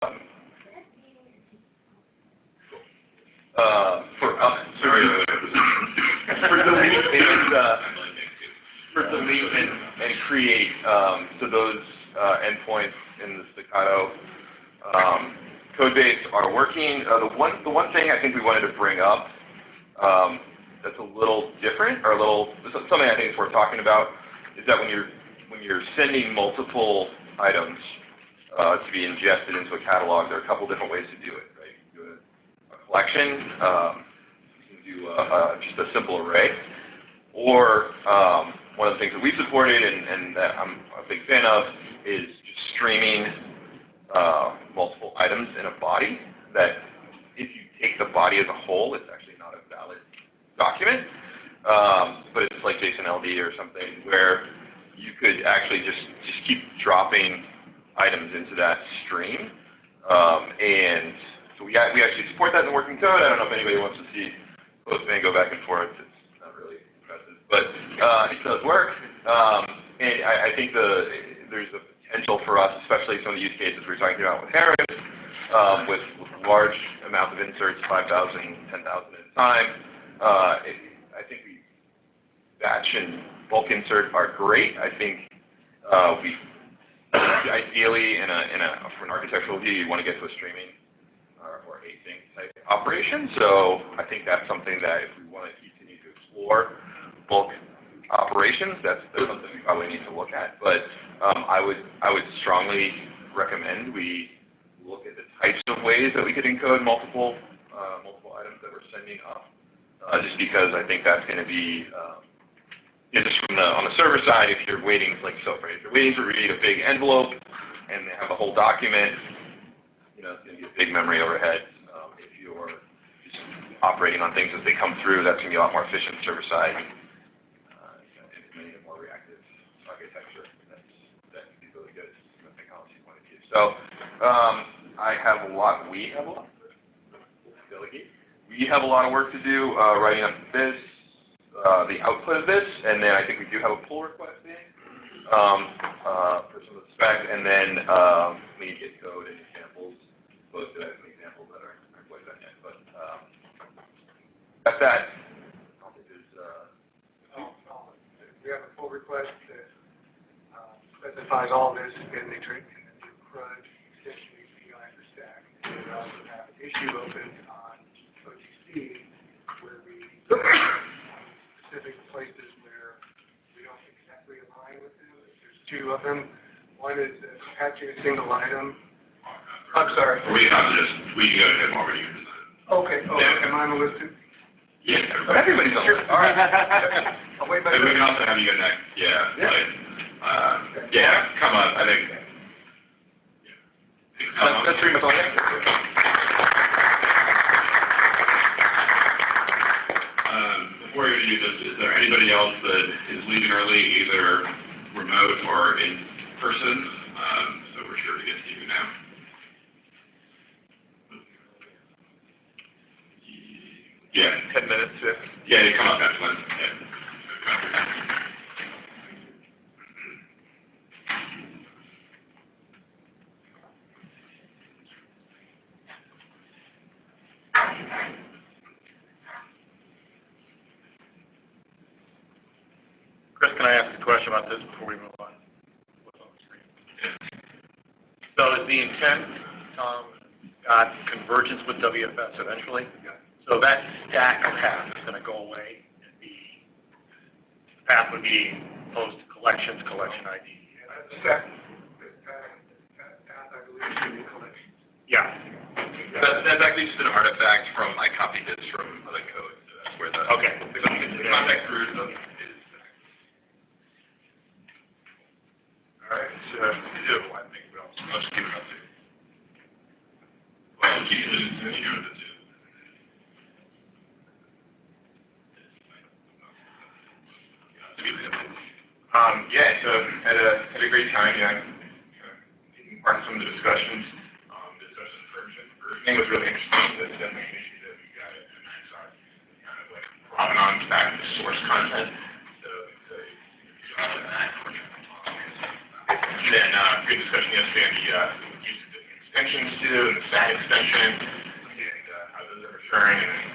for delete and create so those endpoints in the Staccato code base are working. The one thing I think we wanted to bring up that's a little different, or something I think is worth talking about, is that when you're sending multiple items to be ingested into a catalog, there are a couple different ways to do it. Right? You can do a collection. You can do just a simple array, or one of the things that we've supported and that I'm a big fan of is just streaming multiple items in a body that if you take the body as a whole, it's actually not a valid document, but it's like JSON-LD or something where you could actually just keep dropping items into that stream. And so we actually support that in the working code. I don't know if anybody wants to see Postman go back and forth. It's not really impressive, but it does work. And I think there's a potential for us, especially some of the use cases we were talking about with Harris, with large amounts of inserts, 5,000, 10,000 at a time. I think batch and bulk insert are great. I think ideally from an architectural view, you want to get to a streaming or async type operation. So I think that's something that if we want to continue to explore bulk operations, that's something we probably need to look at. But I would strongly recommend we look at the types of ways that we could encode multiple items that we're sending up, just because I think that's going to be just on the server side. If you're waiting, if you're waiting to read a big envelope and they have a whole document, it's going to be a big memory overhead. If you're just operating on things as they come through, that's going to be a lot more efficient server side. More reactive architecture. That can be really good from a technology point of view. So we have a lot of work to do writing up this, the output of this, and then I think we do have a pull request in for some of the spec, and then we need to get code and examples posted as examples that aren't quite done yet. But that's that. We have a pull request that specifies all this in the CRUD extension API for STAC. And we also have an issue open on OGC where we specific places where we don't exactly align with them. There's two of them. One is attaching a single item. I'm sorry. We can go ahead already. Okay. Oh, yeah. Am I on the list too? Yeah. Everybody's on the list. All right. I'll wait by we can also have you go next. Yeah. Come on. I think. Yeah. That's pretty much all I have. Before you do this, is there anybody else that is leaving early, either remote or in person? So we're sure to get to you now. Yeah. 10 minutes. Yeah, you come up after one. Yeah. Chris, can I ask a question about this before we move on? What's on the screen? So is the intent, got convergence with WFS eventually? Yeah. So that STAC path is going to go away, and the path would be post collection ID. STAC path, I believe, should be collections. Yeah. That's actually just an artifact from, I copied this from other code. So that's where the contact root is. All right. So I think I'll just keep it up to. Well, keep it to 2. Yeah, so had a great time. Taking part in some of the discussions. Versioning was really interesting. That's definitely an issue that we got at Maxar, kind of like provenance back to source content. So and then good discussion yesterday on the use of different extensions do, and the STAC extension, and how those are maturing, and then,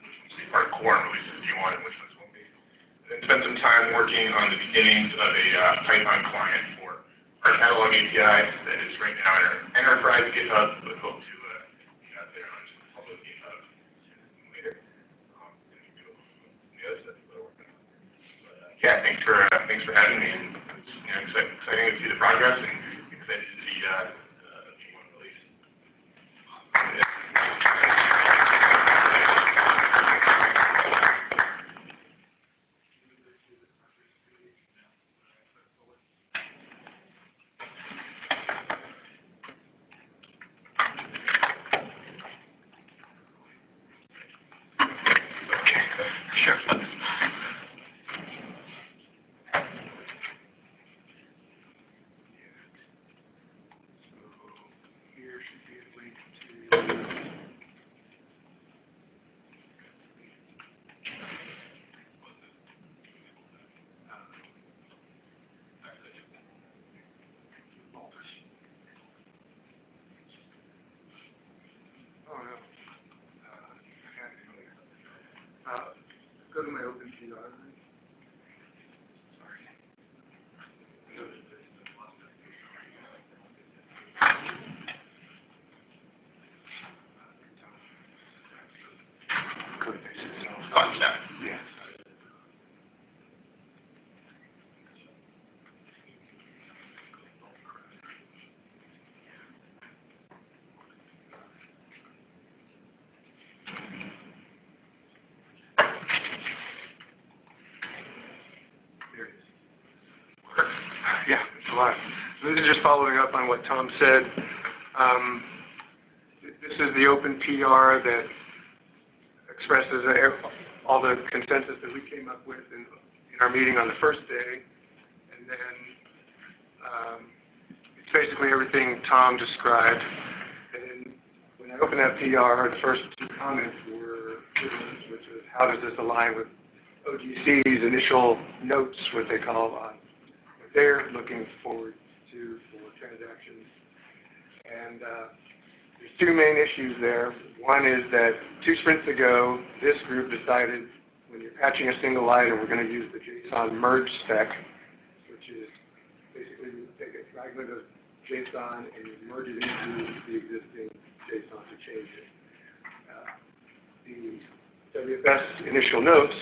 which ones will be part of core and releases do you want, and which ones won't be. And then spend some time working on the beginnings of a Python client for our catalog API that is right now in our enterprise GitHub, but hope to be out there on just public GitHub later. The other stuff we're working on. But, yeah, thanks for having me, and it's exciting to see the progress, and excited to see P1 release. Sure. Here should be a link to. Oh, no. Go to my OpenPR. Sorry. Code base itself. Concept. Yes. There it is. Yeah, it's a lot. So this is just following up on what Tom said. This is the open PR that expresses all the consensus that we came up with in our meeting on the first day. And then it's basically everything Tom described. And when I opened that PR, the first two comments were, which is how does this align with OGC's initial notes, what they call what they're looking forward to for transactions. And there's two main issues there. One is that 2 sprints ago, this group decided when you're patching a single item, we're going to use the JSON merge spec, which is basically you take a fragment of JSON and you merge it into the existing JSON to change it. The WFS initial notes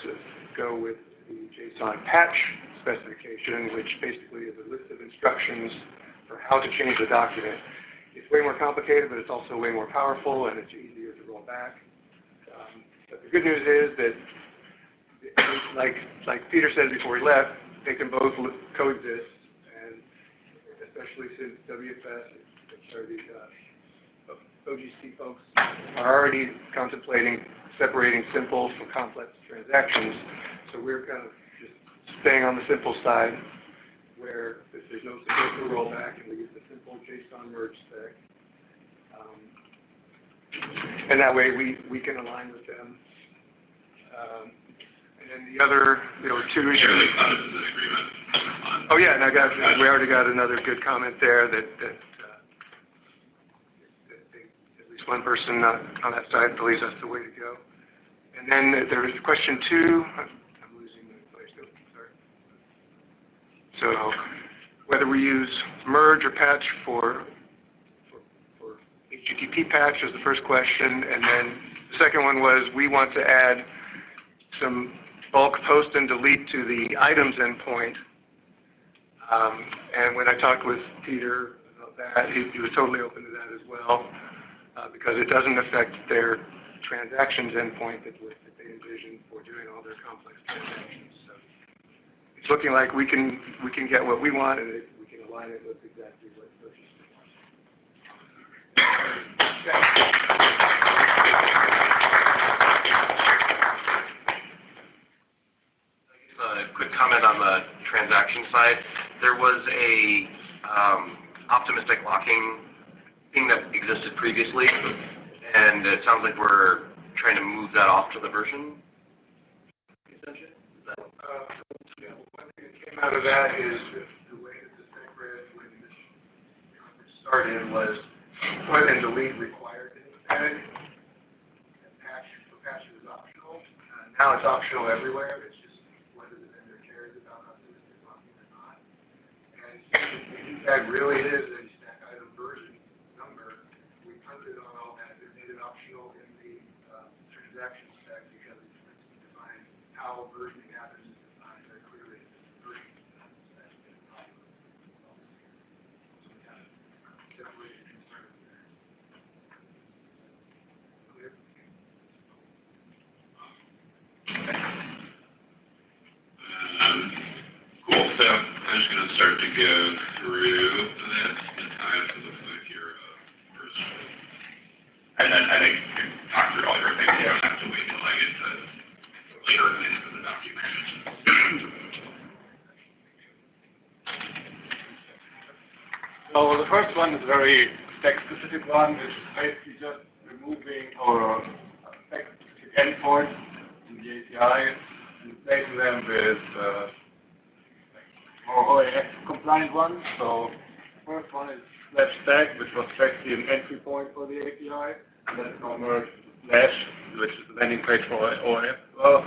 go with the JSON patch specification, which basically is a list of instructions for how to change the document. It's way more complicated, but it's also way more powerful, and it's easier to roll back. But the good news is that, like Peter said before he left, they can both coexist, and especially since OGC folks are already contemplating separating simple from complex transactions. So we're kind of just staying on the simple side, where if there's no sequential rollback and we use the simple JSON merge spec. And that way we can align with them. And then the other, there were 2 issues. Oh yeah, and we already got another good comment there that at least one person on that side believes that's the way to go. And then there was question 2. I'm losing my place. Sorry. So whether we use merge or patch for HTTP patch was the first question, and then the second one was we want to add some bulk post and delete to the items endpoint. And when I talked with Peter about that, he was totally open to that as well, because it doesn't affect their transactions endpoint that they envision for doing all their complex transactions. So it's looking like we can get what we want, and we can align it with exactly what OGC wants. A quick comment on the transaction side. There was a optimistic locking thing that existed previously, and it sounds like we're trying to move that off to the version extension. Yeah, one thing that came out of that is the way that the spec read when this conference started was put and delete required in the spec, and patch is optional. Now it's optional everywhere, it's just whether the vendor cares about us listed locking or not. And the tag really is a stack item version number. We punted on all that, it made it optional in the transaction spec because it's defined how versioning happens is defined very clearly. It's version spec. So we have definitely a concern there. Clear? Cool, so I'm just gonna start to go through this, and it looks like you're first. And then I think you can talk through all your things, you don't have to wait till I get to later into the document. So the first one is a very spec-specific one, which is basically just removing our spec-specific endpoints in the API and replacing them with more OAS-compliant ones. So the first one is /stack, which was actually an entry point for the API, and that's now merged with /, which is the landing page for OAS as well.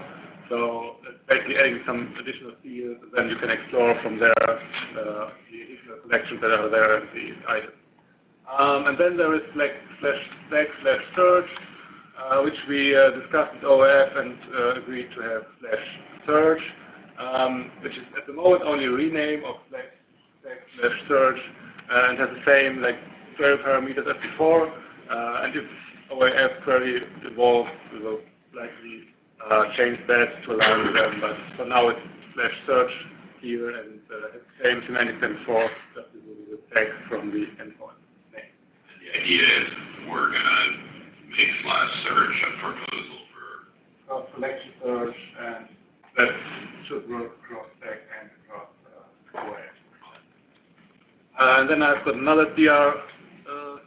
So it's basically adding some additional fields, and then you can explore from there the additional collections that are there in the item. And then there is /stack/search, which we discussed with OAF and agreed to have /search, which is at the moment only a rename of /stack/search, and has the same query parameters as before. And if OAF query evolves, we will likely change that to align with them. But for now, it's /search here, and has the same semantics than before, just removing the tag from the endpoint name. The idea is we're gonna make /search a proposal for Cross-selection search, and that should work across stack and across OAF. And then I've got another PR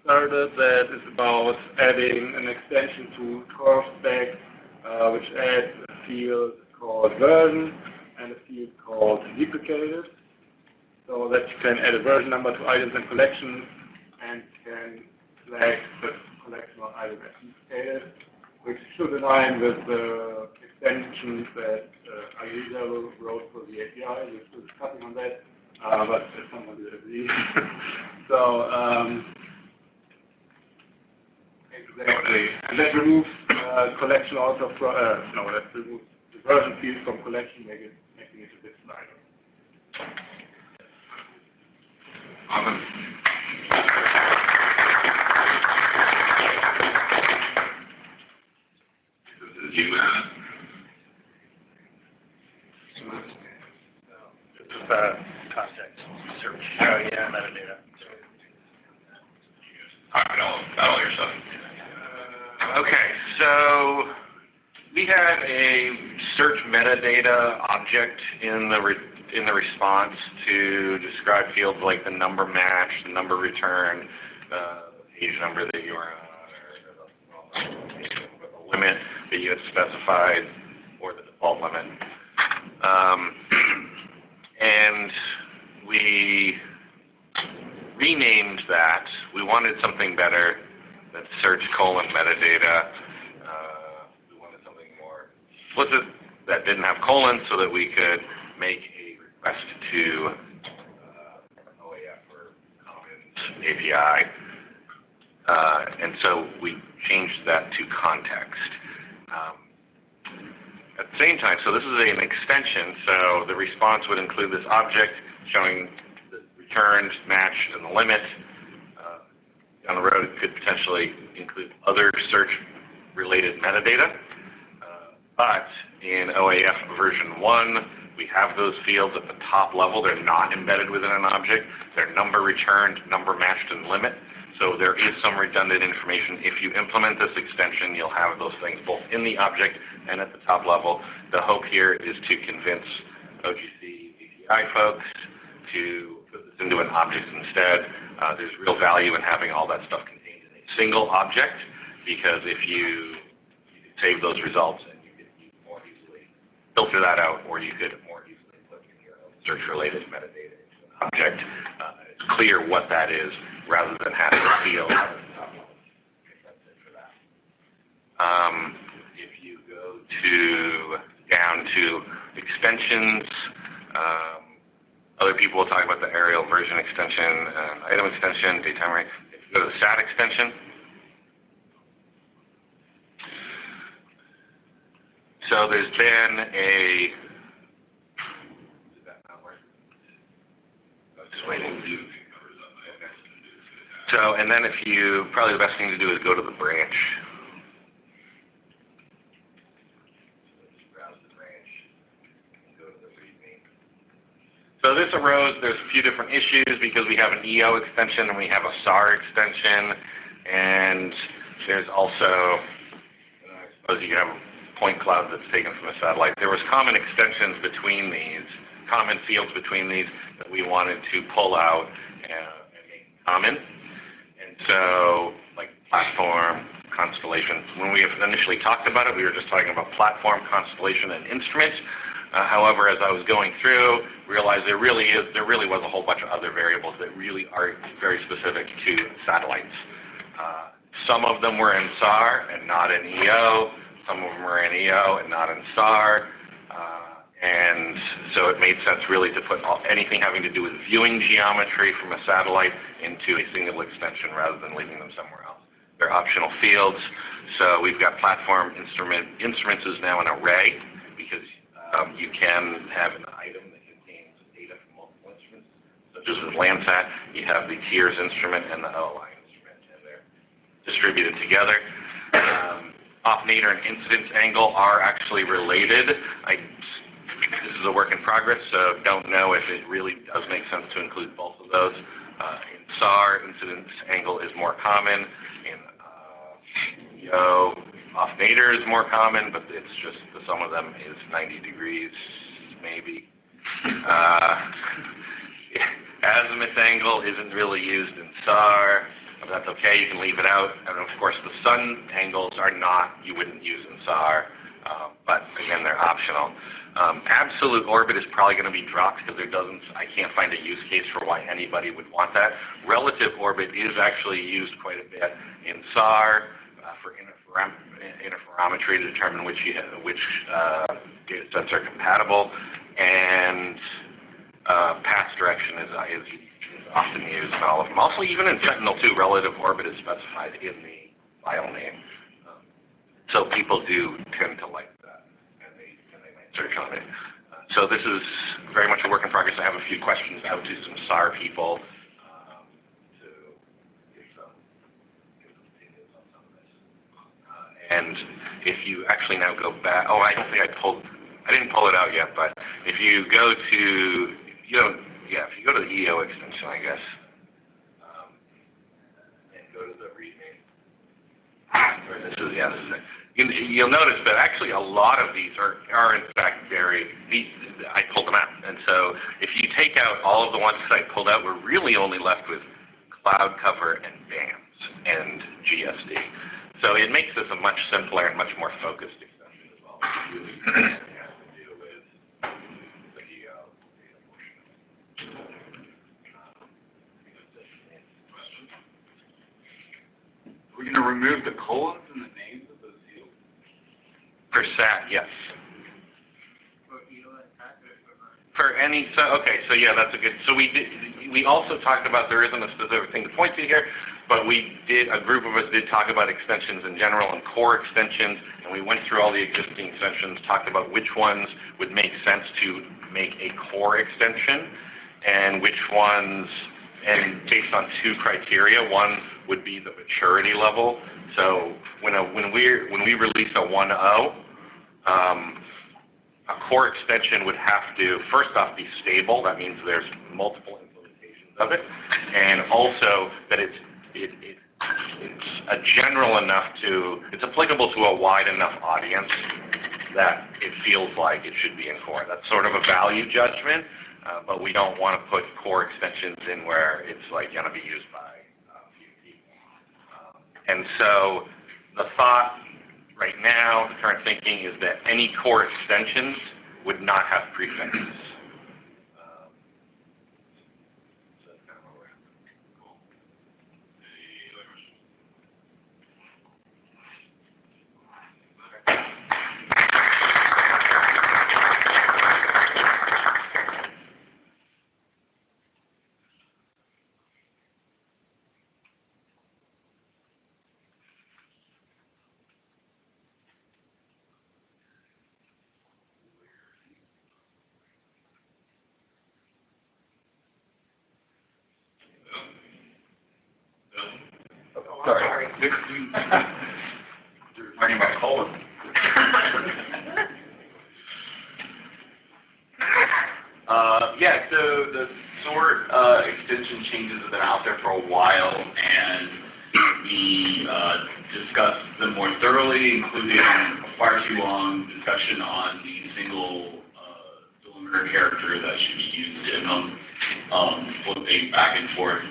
started that is about adding an extension to core stack, which adds a field called version and a field called duplicated, so that you can add a version number to items and collections and can flag the collection or item as duplicated, which should align with the extensions that Ayuda wrote for the API. We're still discussing on that, but someone will agree. So, exactly. And that removes collection also from, that removes the version field from collection, making it a bit slider. Awesome. This is you, Matt. This is context search. Oh, yeah, metadata. All your stuff. Okay, so we had a search metadata object in the response to describe fields like the number match, the number return, the page number that you are on, or the limit that you had specified, or the default limit. And we renamed that. We wanted something better than search : metadata. We wanted something more explicit that didn't have colon, so that we could make a request to OAF or Commons API. And so we changed that to context. At the same time, so this is an extension, so the response would include this object showing the returned, match, and the limit. Down the road, it could potentially include other search-related metadata. But in OAF version 1, we have those fields at the top level. They're not embedded within an object. They're number returned, number matched, and limit. So there is some redundant information. If you implement this extension, you'll have those things both in the object and at the top level. The hope here is to convince OGC API folks to put this into an object instead. There's real value in having all that stuff contained in a single object, because if you save those results and you could more easily filter that out, or you could more easily put in your own search-related metadata into an object, it's clear what that is rather than having a field. That's it for that. If you go down to extensions, other people will talk about the aerial version extension, item extension, daytime rate. If you go to the STAT extension, so there's been a, did that not work? I was just waiting. So, and then if you, probably the best thing to do is go to the branch. Browse the branch and go to the README. So this arose, there's a few different issues because we have an EO extension and we have a SAR extension, and there's also, I suppose you have a point cloud that's taken from a satellite. There was common extensions between these, common fields between these that we wanted to pull out and make common. And so, like platform, constellation, when we initially talked about it, we were just talking about platform, constellation, and instrument. However, as I was going through, realized there really was a whole bunch of other variables that really are very specific to satellites. Some of them were in SAR and not in EO. Some of them were in EO and not in SAR. And so it made sense really to put anything having to do with viewing geometry from a satellite into a single extension rather than leaving them somewhere else. They're optional fields. So we've got platform instruments is now an array because you can have an item that contains data from multiple instruments. Such as with Landsat, you have the TIERS instrument and the OLI instrument, and they're distributed together. Off-nadir and incidence angle are actually related. This is a work in progress, so don't know if it really does make sense to include both of those. In SAR, incidence angle is more common. In EO, off-nadir is more common, but it's just the sum of them is 90 degrees, maybe. Azimuth angle isn't really used in SAR. That's okay, you can leave it out. And of course, the sun angles are not, you wouldn't use in SAR, but again, they're optional. Absolute orbit is probably going to be dropped because I can't find a use case for why anybody would want that. Relative orbit is actually used quite a bit in SAR for interferometry to determine which data sets are compatible, and path direction is often used in all of them. Also, even in Sentinel-2, relative orbit is specified in the file name. So people do tend to like that, and they might search on it. So this is very much a work in progress. I have a few questions out to some SAR people to get some opinions on some of this. And if you actually now go back, I don't think I didn't pull it out yet, but if you go to, if you go to the EO extension, I guess, and go to the README, this is it. You'll notice that actually a lot of these are in fact I pulled them out. And so if you take out all of the ones that I pulled out, we're really only left with cloud cover and bands and GSD. So it makes this a much simpler and much more focused extension as well. We're going to remove the colons and the names of those fields? For SAT, yes. For any, so yeah, that's a good, so we also talked about, there isn't a specific thing to point to here, but a group of us did talk about extensions in general and core extensions, and we went through all the existing extensions, talked about which ones would make sense to make a core extension, and which ones, and based on two criteria. One would be the maturity level. So when we release a 1.0, a core extension would have to, first off, be stable. That means there's multiple implementations of it, and also that it's a general enough it's applicable to a wide enough audience that it feels like it should be in core. That's sort of a value judgment, but we don't want to put core extensions in where it's like going to be used by a few people. And so the thought right now, the current thinking is that any core extensions would not have prefixes. sorry. You're talking about colon. Yeah, so the sort extension changes have been out there for a while, and we discussed them more thoroughly, including a far too long discussion on the single delimiter character that should be used in them, flipping back and forth.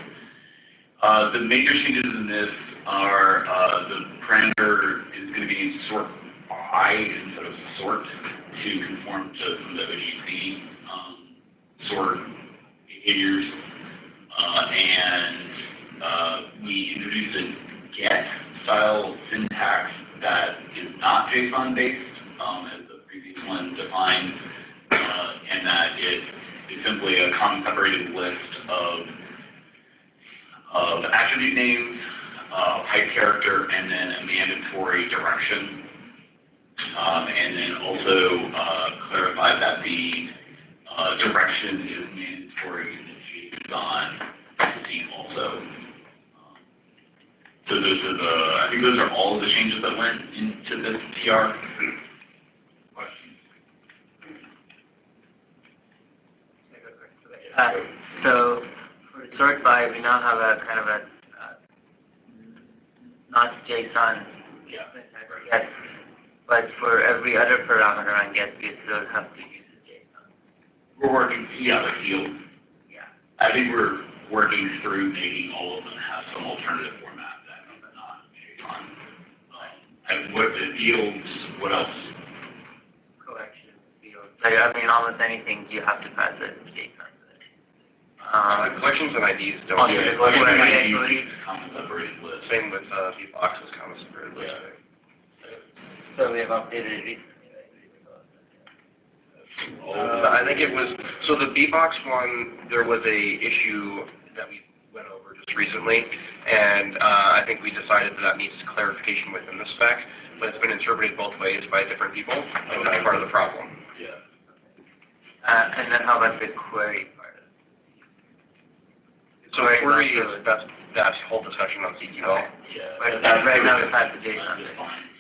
The major changes in this are the parameter is going to be sort by instead of sort to conform to some of the OGC sort behaviors, and we introduced a get style syntax that is not JSON based, as the previous one defined, and that it is simply a comment separated list of attribute names, pipe character, and then a mandatory direction, and then also clarify that the direction is mandatory in the JSON scene also. So those are I think those are all of the changes that went into this TR. Questions? So for sort by, we now have a kind of a not JSON syntax get, but for every other parameter on get, we still have to use a JSON. We're working, the field. Yeah. I think we're working through making all of them have some alternative format that are not JSON. And what the fields, what else? Collection fields. Like, I mean, almost anything you have to pass a JSON. Collections and IDs don't. Oh, yeah, collection and ID. Common separated list. Same with VBox's common separated list. So we have updated it recently, right? I think it was, so the VBox one, there was a issue that we went over just recently, and I think we decided that needs clarification within the spec, but it's been interpreted both ways by different people, and that's part of the problem. Yeah. And then how about the query part of it? So query is, that's whole discussion on CQL. Yeah. But right now it's not the JSON.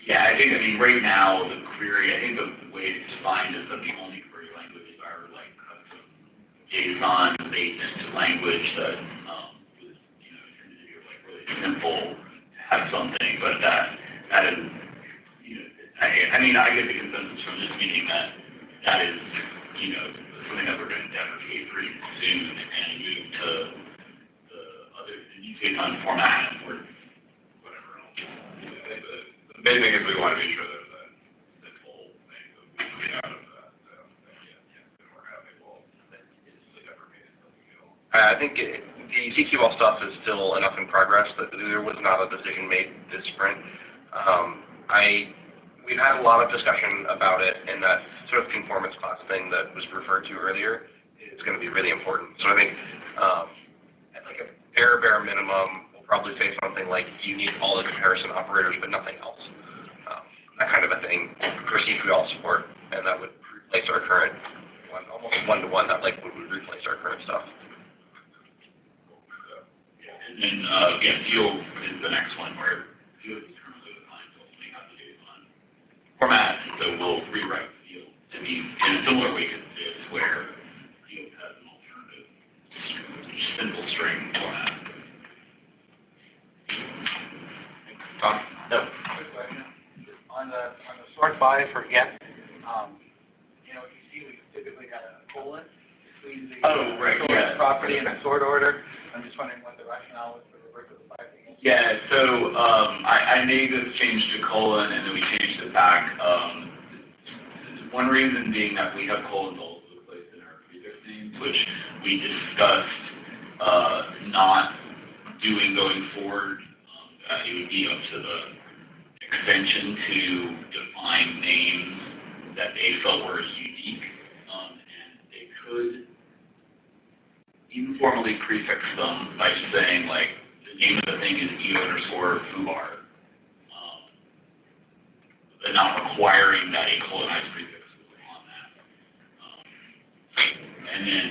Yeah, I mean, right now, the query, I think the way it's defined is that the only query languages are like custom JSON-based language that was, intended to be like really simple to have something, but that is, I mean, I get the consensus from this meeting that is, something that we're going to deprecate pretty soon and move to the new JSON format or whatever else. The main thing is we want to make sure there's that simple thing that we get out of that, we're having, it's the deprecated. I think the CQL stuff is still enough in progress that there was not a decision made this sprint. We've had a lot of discussion about it, and that sort of conformance class thing that was referred to earlier is going to be really important. So I think at like a bare minimum, we'll probably say something like you need all the comparison operators but nothing else. That kind of a thing for CQL support, and that would replace our current almost one-to-one, that like would replace our current stuff. And then, field is the next one, where field is currently defined to only have the JSON format, so we'll rewrite the field to be in a similar way to this, where field has an alternative simple string format. Tom? No. Quick question. On the sort by for get, you see we typically got a colon between the sort property and the sort order. I'm just wondering what the rationale was for reverse of the 5 thing. Yeah, so I made this change to colon, and then we changed it back. One reason being that we have colons all over the place in our prefix names, which we discussed not doing going forward. It would be up to the extension to define names that they felt were unique, and they could informally prefix them by just saying, like, the name of the thing is e_foobar, but not requiring that a colonized prefix was on that. And then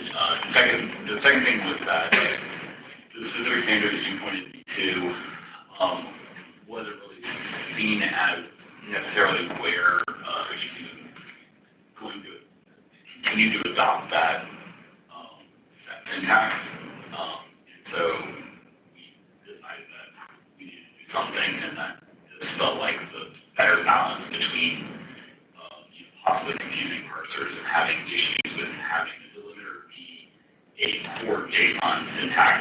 the second thing was that the specific standard, as you pointed to, wasn't really seen as necessarily where, OGC is going to continue to adopt that syntax. And so we decided that we needed to do something, and that this felt like the better balance between possibly confusing parsers and having issues with having the delimiter be a core JSON syntax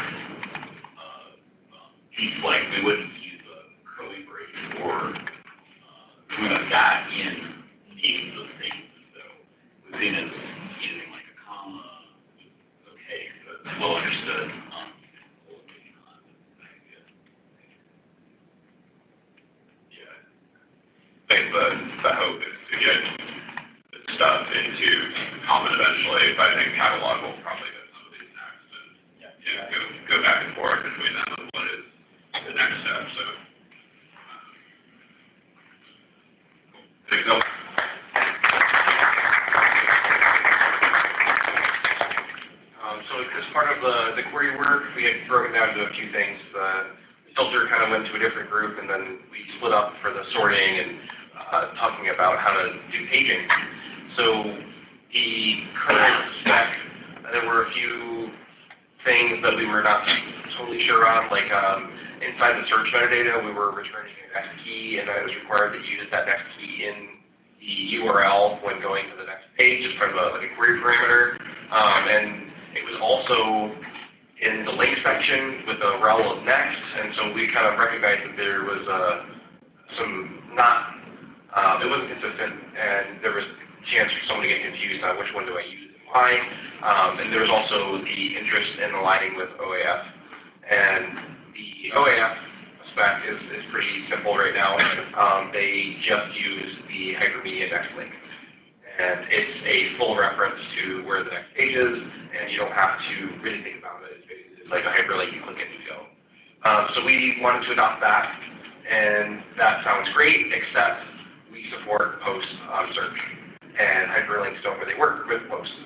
piece. Like we wouldn't use a curly brace or something like that in names of things. So we've seen as using like a comma, okay, but well understood. Yeah, I think the hope is to get this stuff into common eventually, but I think catalog will probably get some of these next and go back and forth between them and what is the next step. So thanks. So as part of the query work, we had broken down into a few things. The filter kind of went to a different group, and then we split up for the sorting and talking about how to do paging. So the current spec, there were a few things that we were not totally sure on, like inside the search metadata, we were returning an X key, and it was required that you use that X key in the URL when going to the next page as part of like a query parameter. And it was also in the link section with the rel of next, and so we kind of recognized that there was it wasn't consistent, and there was a chance for someone to get confused on which one do I use and why. And there was also the interest in aligning with OAF. And the OAF spec is pretty simple right now. They just use the hypermedia next link. And it's a full reference to where the next page is, and you don't have to really think about it. It's basically like a hyperlink, you click it and you go. So we wanted to adopt that, and that sounds great, except we support posts on search, and hyperlinks don't really work with posts.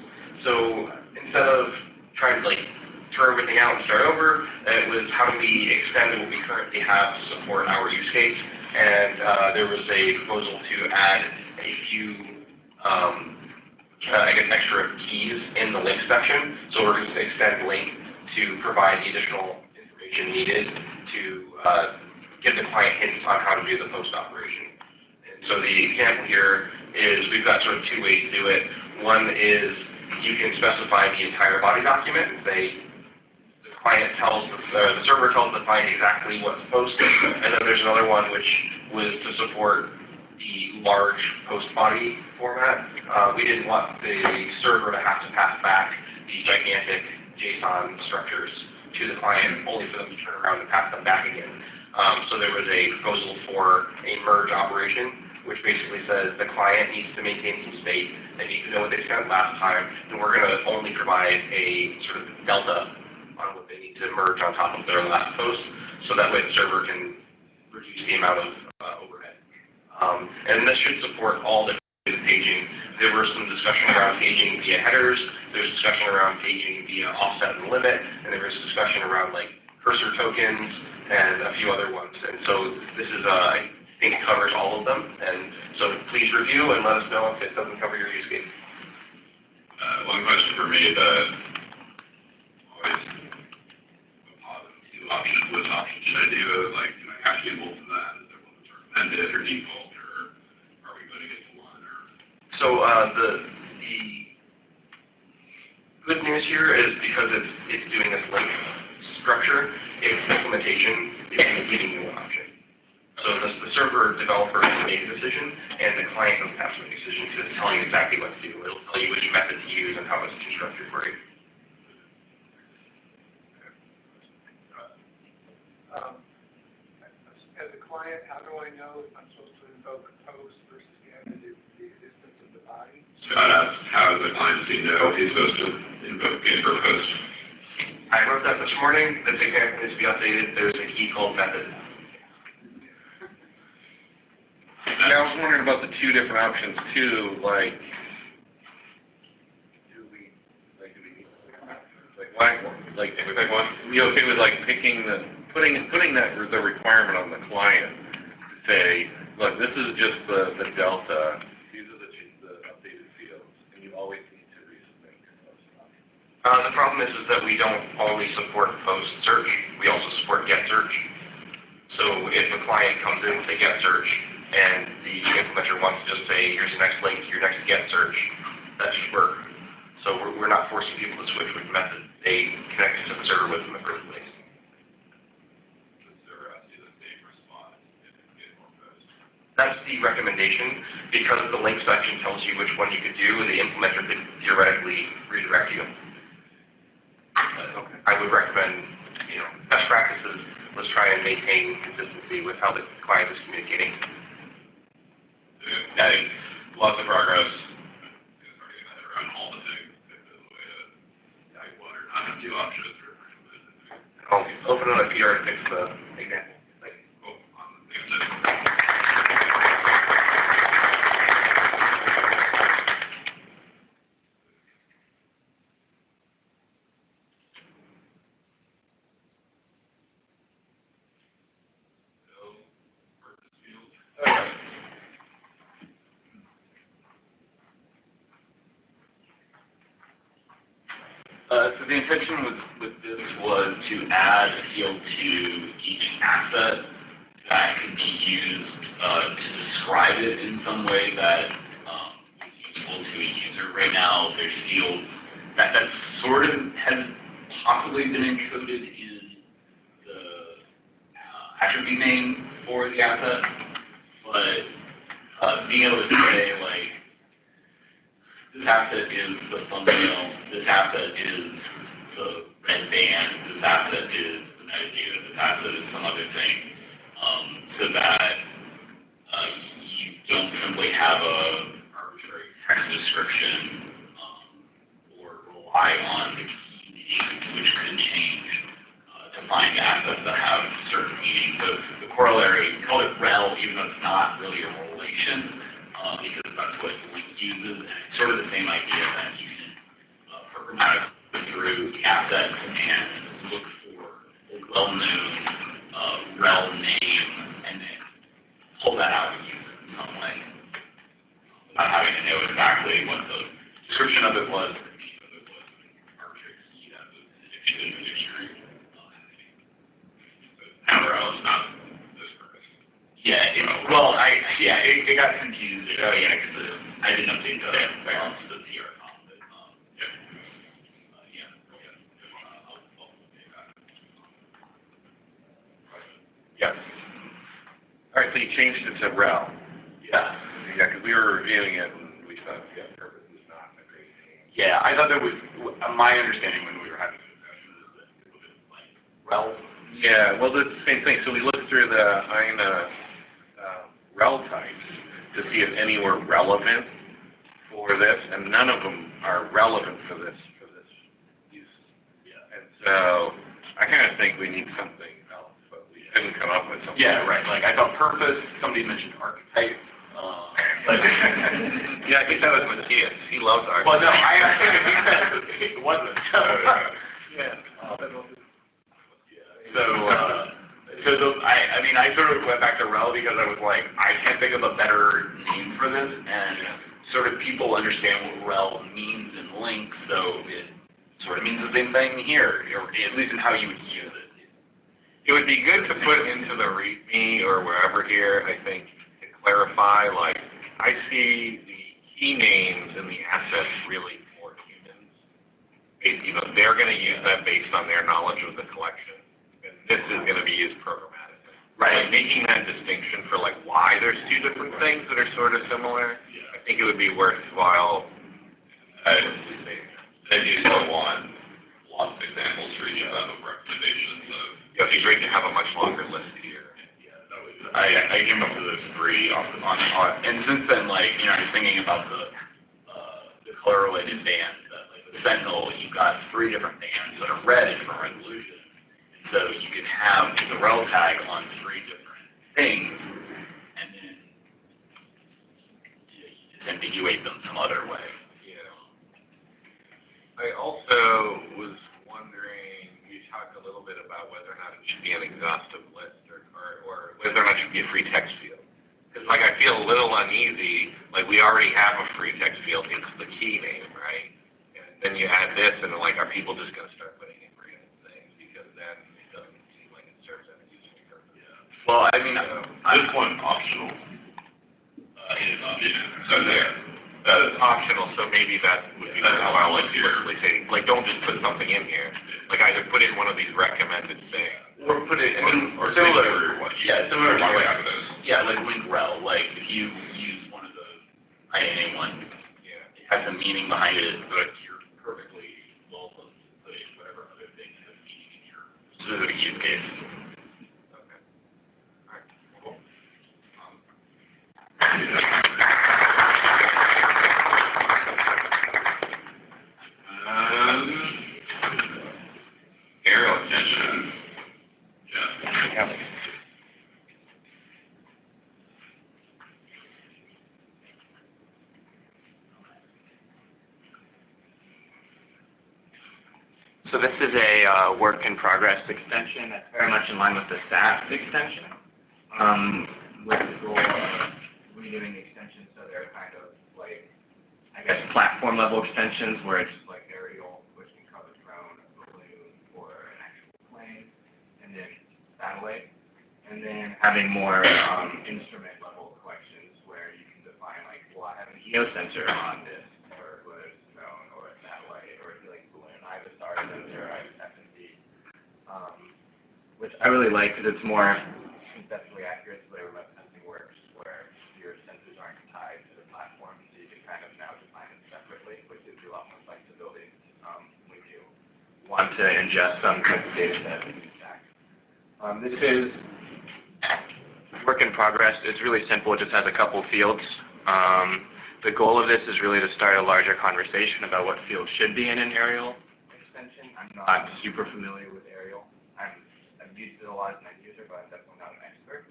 So instead of trying to like throw everything out and start over, it was how do we extend what we currently have to support our use case, and there was a proposal to add a few extra keys in the link section. So we're going to extend link to provide the additional information needed to give the client hints on how to do the post operation. And so the example here is we've got sort of two ways to do it. One is you can specify the entire body document and say the client tells the server tells the client exactly what to post. And then there's another one which was to support the large post body format. We didn't want the server to have to pass back the gigantic JSON structures to the client, only for them to turn around and pass them back again. So there was a proposal for a merge operation, which basically says the client needs to maintain some state, they need to know what they spent last time, and we're going to only provide a sort of delta on what they need to merge on top of their last post, so that way the server can reduce the amount of overhead. And this should support all the paging. There was some discussion around paging via headers, there's discussion around paging via offset and limit, and there was discussion around like cursor tokens and a few other ones. And so this is, I think it covers all of them. And so please review and let us know if it doesn't cover your use case. One question for me, always a positive two options. Which option should I do? Like, do I have to get both of that? Is there one that's recommended or default, or are we going to get to one? Or so the good news here is because it's doing this link structure, its implementation is giving you an option. So the server developer can make a decision, and the client doesn't have to make a decision because it's telling you exactly what to do. It'll tell you which method to use and how it's constructed for you. As a client, how do I know if I'm supposed to invoke a post versus get the existence of the body? Scott asked, how does the client see know if he's supposed to invoke get for post? I wrote that this morning. This example needs to be updated. There's a key called method. Yeah, I was wondering about the two different options too, like, do we need, like, why, like, If we pick one, we okay with like picking the putting that, the requirement on the client to say, look, this is just the delta, these are the updated fields, and you always need to resubmit your post. The problem is that we don't always support post search. We also support get search. So if a client comes in with a get search and the implementer wants to just say, here's the next link to your next get search, that should work. So we're not forcing people to switch which method they connected to the server with in the first place. That's the recommendation, because the link section tells you which one you could do, the implementer could theoretically redirect you. I would recommend, best practices, let's try and maintain consistency with how the client is communicating. I think lots of progress. It's already around all the things. There's a way to guide water, not have two options. I'll open it up here and fix the example. So the intention with this was to add a field to each asset that could be used to describe it in some way that is useful to a user. Right now, there's fields that sort of has possibly been encoded in the attribute name for the asset, but being able to say, like, this asset is the thumbnail, this asset is the red band, this asset is the metadata, this asset is some other thing, so that you don't simply have a arbitrary text description or rely on the key names, which could change to find assets that have certain meanings. So the corollary, we call it rel, even though it's not really a relation, because that's what Link uses, and it's sort of the same idea that you can programmatically go through the assets and look for a well-known rel name and then pull that out and use it in some way, without having to know exactly what the description of it was, the name of it was, an arbitrary key that was in the dictionary. And rel is not this purpose. Yeah, it got confused. Oh, yeah, because I didn't update the TR column, but, Yes. All right, so you changed it to rel. Yeah. Yeah, because we were reviewing it and we thought, purpose is not a great name. Yeah, I thought that was, my understanding when we were having the discussion is that it was like rel. Yeah, well, it's the same thing. So we looked through the INA rel types to see if any were relevant for this, and none of them are relevant for this use. Yeah. And so I kind of think we need something else, but we couldn't come up with something. Yeah, right. Like I thought purpose. Somebody mentioned archetype. Yeah, I think that was Matthias. He loves art. Well, no, I think it wasn't. I sort of went back to rel because I was like, I can't think of a better name for this, and sort of people understand what rel means in Link, so it sort of means the same thing here, or at least in how you would use it. It would be good to put into the README or wherever here, I think, to clarify, like, I see the key names in the assets really for humans. They're going to use that based on their knowledge of the collection, and this is going to be used programmatically. Right. Like, making that distinction for, like, why there's two different things that are sort of similar, I think it would be worthwhile. I do still want lots of examples for each of them of recommendations of. Yeah, it'd be great to have a much longer list here. Yeah, that was. I came up with those three on, and since then, like, I was thinking about the color-related bands. Like with Sentinel, you've got 3 different bands that are red at different resolutions. So you could have the rel tag on 3 different things, and then disambiguate them some other way. I also was wondering, you talked a little bit bit about whether or not it should be an exhaustive list or whether or not it should be a free text field. Because like I feel a little uneasy, like we already have a free text field into the key name, right? And then you add this and like, are people just gonna start putting in random things? Because then it doesn't seem like it serves any useful purpose. Yeah. Well, I mean, this one optional, is optional, so there. It's optional, so maybe that would be how I would explicitly say, like, don't just put something in here. Like, either put in one of these recommended things. Or put it, I mean, or similar, similar to Walk like, out of those. yeah, like link rel, like if you use one of the INA ones, Yeah. it has a meaning behind it, but you're perfectly well supposed to put in whatever other things have meaning in your specific use case. Okay. All right, cool. Aerial extension. Yeah. So this is a work in progress extension that's very much in line with the STAC extension, with the goal of redoing the extensions so they're kind of like, I guess, platform level extensions where it's like aerial, which can cover drone, a balloon, or an actual plane, and then satellite, and then having more instrument level collections where you can define like, well, I have an EO sensor on this, or whether it's a drone or a satellite or a helium balloon. I have a star sensor, I have FND, which I really like because it's more conceptually accurate to the way remote sensing works, where your sensors aren't tied to the platform, so you can kind of now define it separately, which gives you a lot more flexibility when you want to ingest some type of data set in the stack. This is work in progress. It's really simple. It just has a couple fields. The goal of this is really to start a larger conversation about what fields should be in an aerial extension. I'm not super familiar with aerial. I've used it a lot as an end user, but I'm definitely not an expert.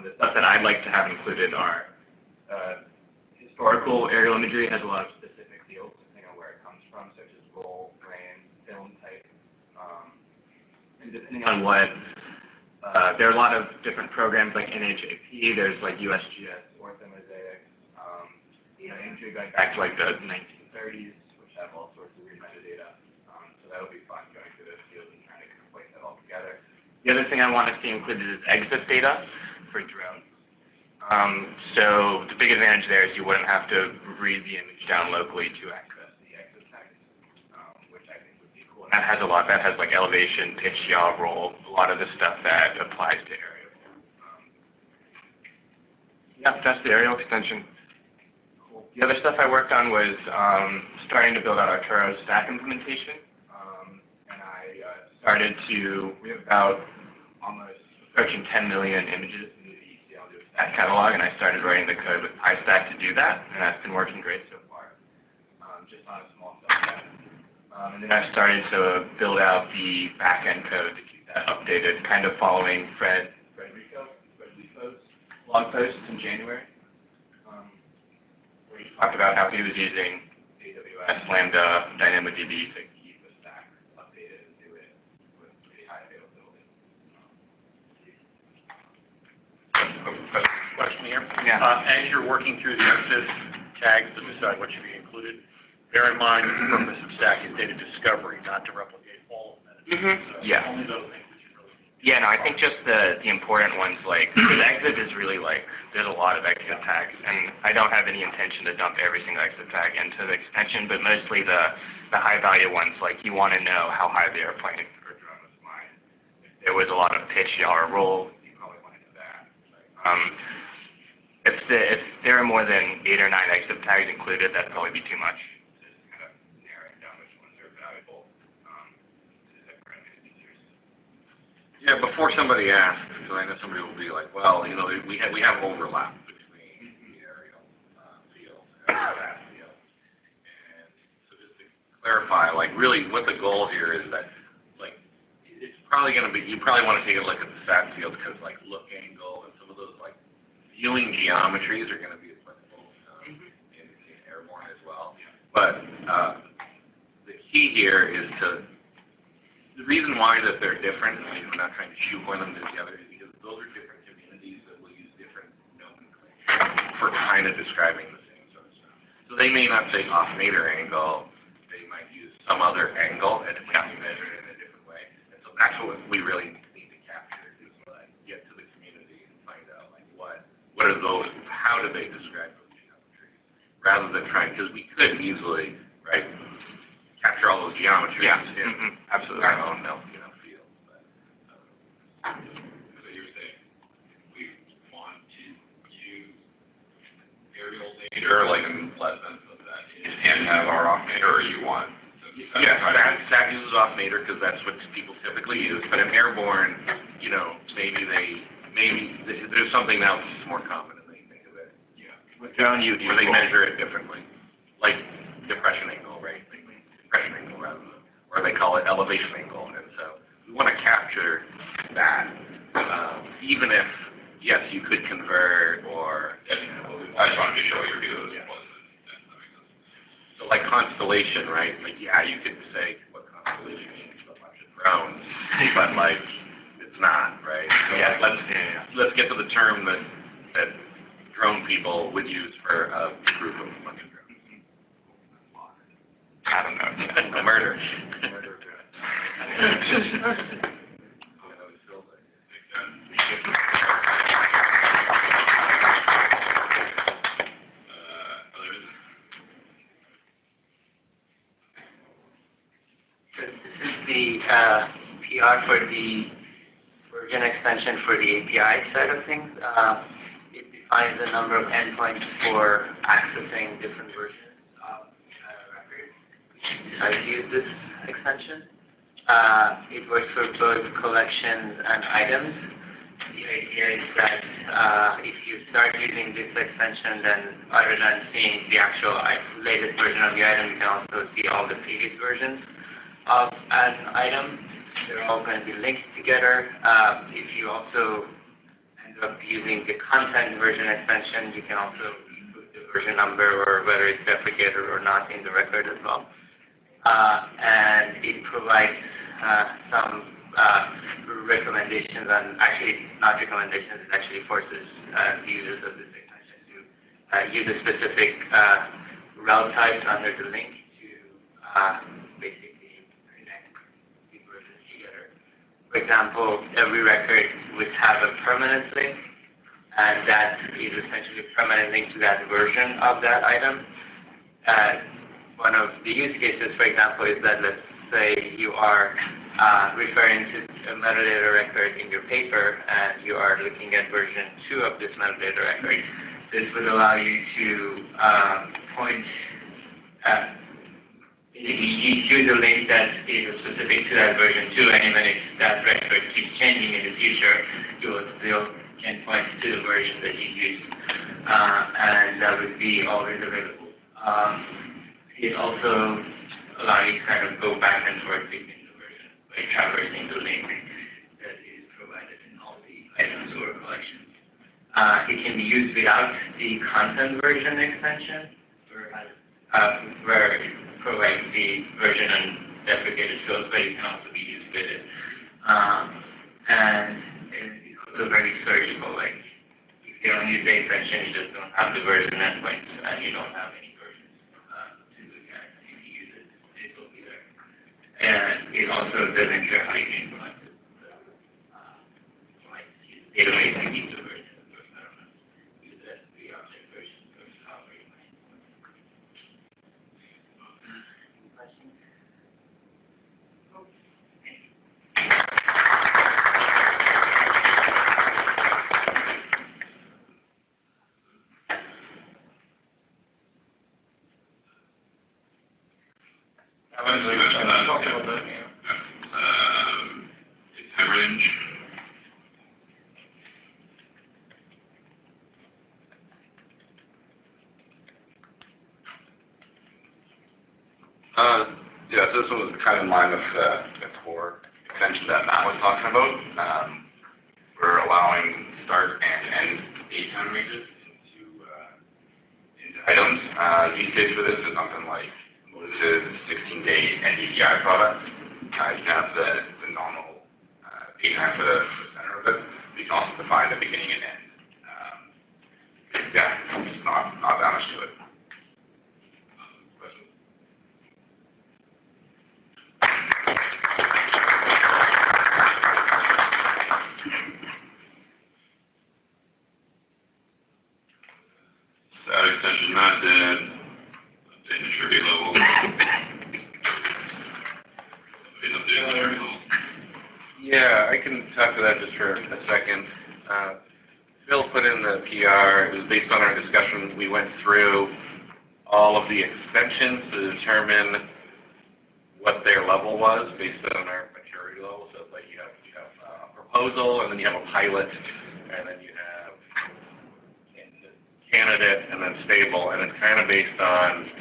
The stuff that I'd like to have included are historical aerial imagery has a lot of specific fields, depending on where it comes from, such as roll, grain, film type, and depending on what, there are a lot of different programs like NHAP, there's like USGS, orthomosaic, imagery going back to like the 1930s, which have all sorts of weird metadata, so that'll be fun going through those fields and trying to place that all together. The other thing I want to see included is exit data for drones. So the big advantage there is you wouldn't have to read the image down locally to access the exit text, which I think would be cool. And that has a lot. That has like elevation, pitch, yaw, roll, a lot of the stuff that applies to aerial. Yeah, that's the aerial extension. Cool. The other stuff I worked on was starting to build out our Turo STAC implementation. And I started to, we have about almost approaching 10 million images in the ECL to a STAC catalog, and I started writing the code with PyStack to do that, and that's been working great so far, just on a small subset. And then I've started to build out the back-end code to keep that updated, kind of following Fred Rico's blog posts in January, where he talked about how he was using AWS Lambda DynamoDB to keep the stack updated and do it with pretty high availability. Question here. Yeah. As you're working through the exit tags to decide what should be included, bear in mind the purpose of STAC is data discovery, not to replicate all of that. Yeah. Only those things that you really need. Yeah, no, I think just the important ones, like, the exit is really like, there's a lot of exit tags, and I don't have any intention to dump every single exit tag into the extension, but mostly the high value ones, like, you want to know how high the airplane or drone was flying. If there was a lot of pitch, yaw, or roll, you probably want to know that. If there are more than 8 or 9 exit tags included, that'd probably be too much. Just kind of narrowing down which ones are valuable to different end users. Yeah, before somebody asks, because I know somebody will be like, well, you know, we have overlap between the aerial field and the STAC field. And so just to clarify, like, really what the goal here is that, like, it's probably going to be, you probably want to take a look at the STAC field because, like, look angle and some of those, like, viewing geometries are going to be applicable in airborne as well. But the key here is to reason why that they're different, I mean, we're not trying to shoehorn them together, is because those are different communities that will use different nomenclature for kind of describing the same sort of stuff. So they may not say off-nadir angle, they might use some other angle, and it might be measured in a different way. And so that's what we really need to capture, is like, get to the community and find out, like, what are those, how do they describe those geometries? Rather than trying, because we could easily, right, capture all those geometries in Absolutely. our own, field. But, So you're saying, we want to use aerial data, like in Pleasant, so that, and have our off-nadir, or you want? Yeah, STAC uses off-nadir because that's what people typically use, but in airborne, maybe there's something else that's more common and they think of it. Yeah. With drone, where they measure it differently, like depression angle, right? Depression angle rather than, or they call it elevation angle, and so we want to capture that, even if, yes, you could convert or. I just wanted to show your view as well. So like constellation, right? Like, yeah, you could say what constellation means to a bunch of drones, but like, it's not, right? So Yeah. Let's get to the term that drone people would use for a group of a bunch of drones. I don't know. A murder. The PR for the version extension for the API side of things. It defines the number of endpoints for accessing different versions of records. I use this extension. It works for both collections and items. The idea is that if you start using this extension, then other than seeing the actual latest version of the item, you can also see all the previous versions of an item. They're all going to be linked together. If you also end up using the content version extension, you can also include the version number or whether it's deprecated or not in the record as well. And it provides some recommendations, and actually not recommendations, it actually forces the users of this extension to use a specific route type under the link to basically for example, every record would have a permanent link, and that is essentially a permanent link to that version of that item. One of the use cases, for example, is that let's say you are referring to a metadata record in your paper, and you are looking at version 2 of this metadata record. This would allow you to point you choose a link that is specific to that version 2, and even if that record keeps changing in the future, you will still can point to the version that you used, and that would be always available. It also allows you to kind of go back and forth between the versions by traversing the link that is provided in all the items or collections. It can be used without the content version extension, where it provides the version and deprecated fields, but it can also be used with it. And it's also very searchable. Like, if you don't use the extension, you just don't have the version endpoints, and you don't have any versions to look at. If you use it, it will be there. And it also doesn't care how you implement it. So, like, database, you need the version. I don't know. Use the object version or however you might. Any questions? It's hemorrhage. Yeah, so this one was kind of in line with the core extension that Matt was talking about. We're allowing start and end date time ranges into items. Use case for this is something like Moses' 16-day NDVI product. You can have the for the center of it. You can also define the beginning and end. Yeah, it's not that much to it. Questions? Static extension not dead. Update maturity level. Update maturity level. Yeah, I can talk to that just for a second. Phil put in the PR, it was based on our discussion, we went through all of the extensions to determine what their level was based on our maturity level. So like you have a proposal, and then you have a pilot, and then you have candidate, and then stable, and it's kind of based on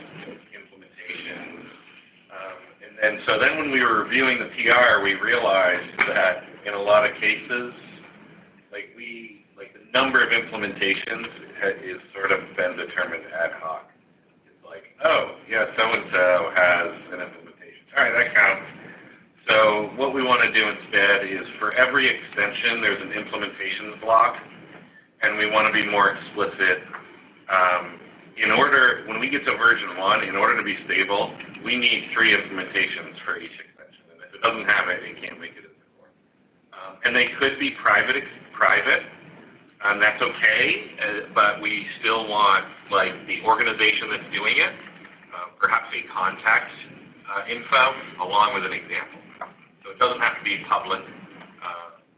implementation. And then when we were reviewing the PR, we realized that in a lot of cases, the number of implementations is sort of been determined ad hoc. It's like, oh, yeah, so-and-so has an implementation. All right, that counts. So what we want to do instead is for every extension, there's an implementations block, and we want to be more explicit. When we get to version 1, in order to be stable, we need 3 implementations for each extension. And if it doesn't have it, it can't make it as the core. And they could be private, and that's okay, but we still want, the organization that's doing it, perhaps a contact info, along with an example. So it doesn't have to be public,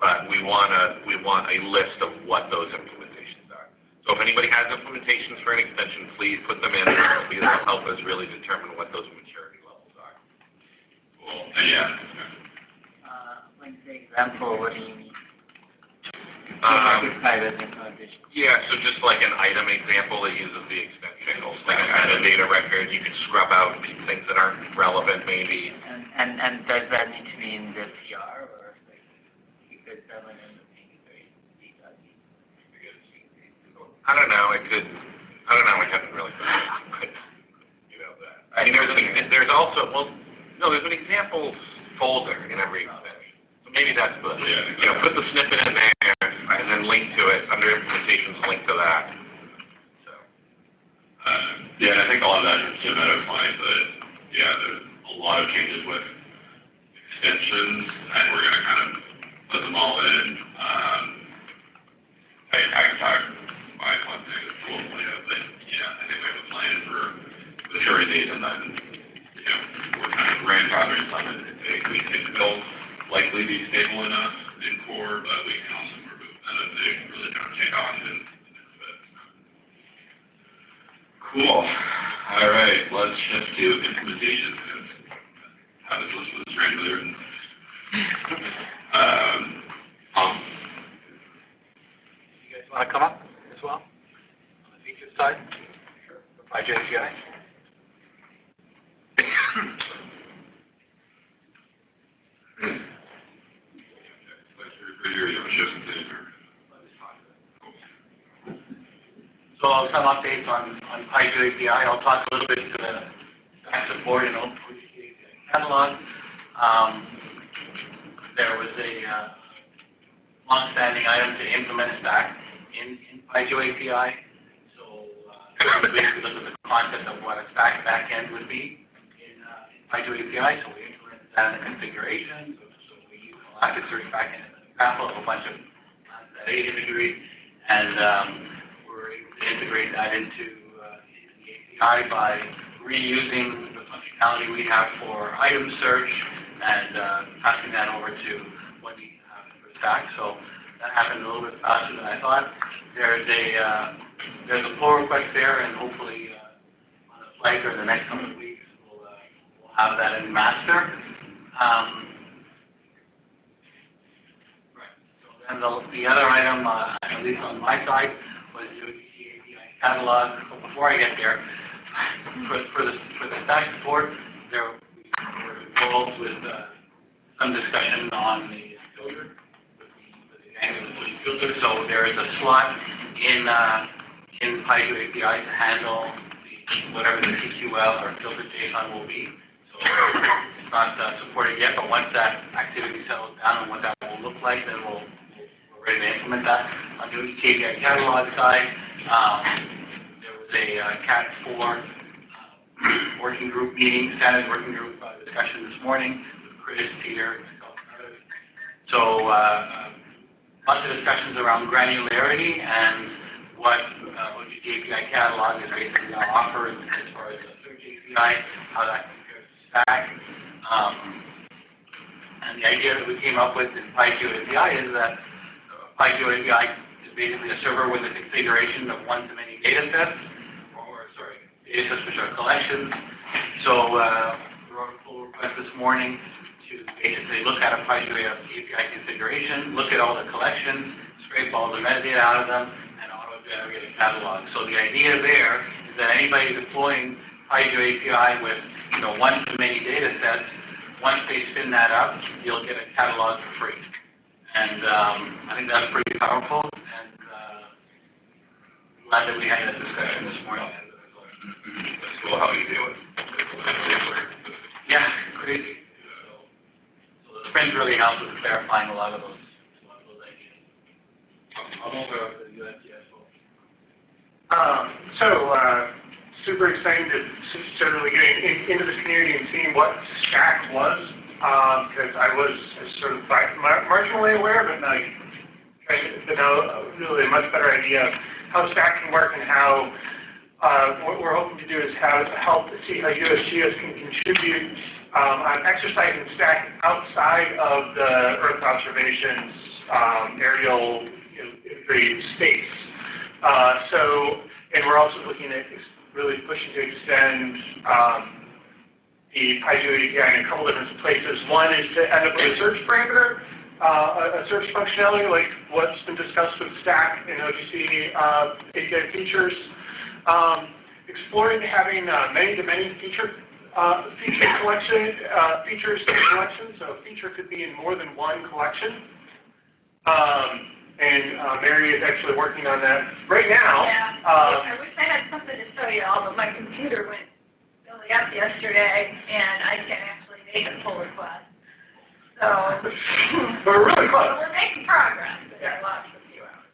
but we want a list of what those implementations are. So if anybody has implementations for an extension, please put them in. It'll help us really determine what those maturity levels are. Cool. Yeah. Like the example, what do you mean? Yeah, Yeah, so just like an item example that uses the extension, like a metadata record, you can scrub out things that aren't relevant maybe. and does that need to be in the PR, or like, you could someone in the thing is very detailed? I don't know, I haven't really thought about it. That. I mean, there's an example folder in every extension. So maybe that's good. Yeah. Put the snippet in there, and then link to it, under implementations, link to that. So. Yeah, I think a lot of that is Meadow Client, but yeah, there's a lot of changes with extensions, and we're going to kind of put them all in. I can talk my one thing is cool, but yeah, I think we have a plan for maturity dates, and then, we're kind of grandfathering some of it. We think they'll likely be stable enough in core, but we can also remove that if they really don't take off and fit. Cool. All right, let's shift to implementation. How this list was regular. You guys want to come up as well? On the feature side? Sure. By JCI? So some updates on Hydro API. I'll talk a little bit to the STAC support and OGC API catalog. There was a long-standing item to implement STAC in Hydro API. So basically look at the concept of what a STAC backend would be in Hydro API. So we implemented that in the configuration. So we use an Elasticsearch backend as an example of a bunch of that imagery, and we're able to integrate that into the API by reusing the functionality we have for item search and passing that over to what we have for STAC. So that happened a little bit faster than I thought. There's a pull request there, and hopefully on the flight or in the next couple of weeks we'll have that in master. And the other item, at least on my side, was the OGC API catalog. But before I get there, for the STAC support, we were involved with some discussion on the filter, with the Angular filter. So there is a slot in Hydro API to handle whatever the TQL or filter JSON will be. So It's not supported yet, but once that activity settles down and what that will look like, then we're ready to implement that. On the OGC API catalog side, there was a Cat 4 working group meeting, standard working group discussion this morning with Chris, Peter, myself, and others. So lots of discussions around granularity and what OGC API catalog is basically going to offer as far as the search API, how that compares to STAC. And the idea that we came up with in PyGeo API is that PyGeo API is basically a server with a configuration of one-to-many data sets, data sets which are collections. So we wrote a pull request this morning to basically look at a PyGeo API configuration, look at all the collections, scrape all the metadata out of them, and auto-generate a catalog. So the idea there is that anybody deploying PyGeo API with one-to-many data sets, once they spin that up, you'll get a catalog for free. And I think that's pretty powerful, and glad that we had that discussion this morning. That's cool how you do it. Yeah, crazy. So the sprint really helps with clarifying a lot of those ideas. I'll move it over to the USDS folks. Super excited to really getting into this community and seeing what STAC was, because I was sort of marginally aware, but now trying to know really a much better idea of how STAC can work and how what we're hoping to do is help to see how USGS can contribute on exercising STAC outside of the Earth observations aerial imagery space. And we're also looking at really pushing to extend the PyGeo API in a couple different places. One is to end up with a search parameter, a search functionality like what's been discussed with STAC and OGC API features. Exploring having many-to-many features in collection. So a feature could be in more than one collection. And Mary is actually working on that right now. Yeah, I wish I had something to show you all, but my computer went belly up yesterday, and I can't actually make a pull request. So we're really close. We're making progress. Yeah. I lost a few hours.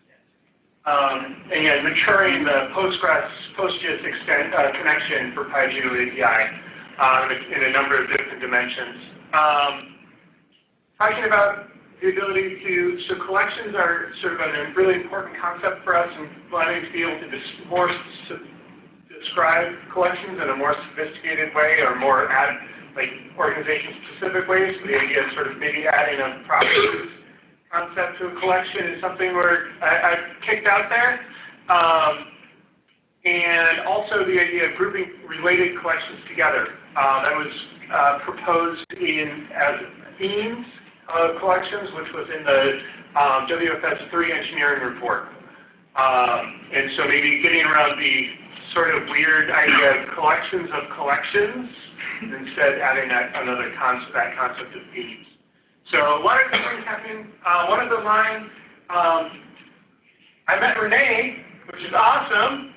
And yeah, maturing the PostGIS connection for PyGeo API in a number of different dimensions. Talking about the ability to, so collections are sort of a really important concept for us, and wanting to be able to describe collections in a more sophisticated way or more organization-specific ways. So the idea of sort of maybe adding a properties concept to a collection is something I've kicked out there. And also the idea of grouping related collections together. That was proposed as themes of collections, which was in the WFS 3 engineering report. And so maybe getting around the sort of weird idea of collections, instead adding that concept of themes. So a lot of good things happening. One of the lines, I met Renee, which is awesome.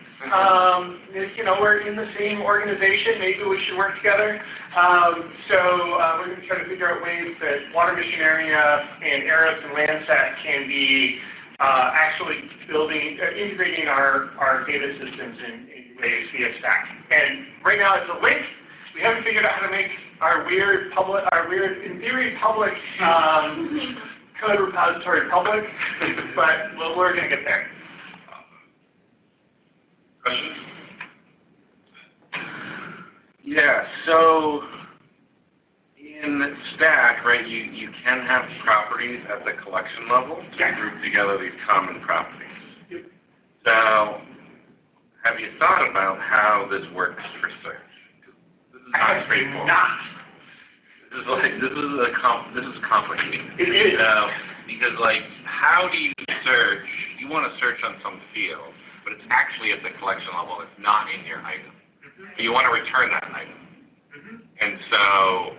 We're in the same organization. Maybe we should work together. We're going to try to figure out ways that Water Mission Area and ARIS and Landsat can be actually integrating our data systems in ways via STAC. And right now it's a link. We haven't figured out how to make our weird, in theory, public code repository public, but we're going to get there. Questions? Yeah, so in STAC, right, you can have properties at the collection level to group together these common properties. Yep. So have you thought about how this works for search? This is not straightforward. This is complicated. It is. Because how do you search? You want to search on some field, but it's actually at the collection level. It's not in your item. You want to return that item. And so,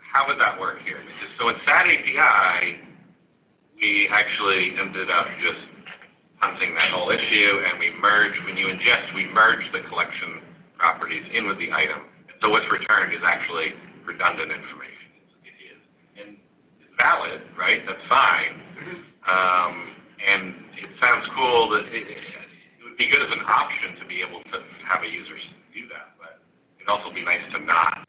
how would that work here? So in SAT API, we actually ended up just hunting that whole issue, and when you ingest, we merge the collection properties in with the item. So what's returned is actually redundant information. It is, and it's valid, right? That's fine. And it sounds cool that it would be good as an option to be able to have a user do that, but it'd also be nice to not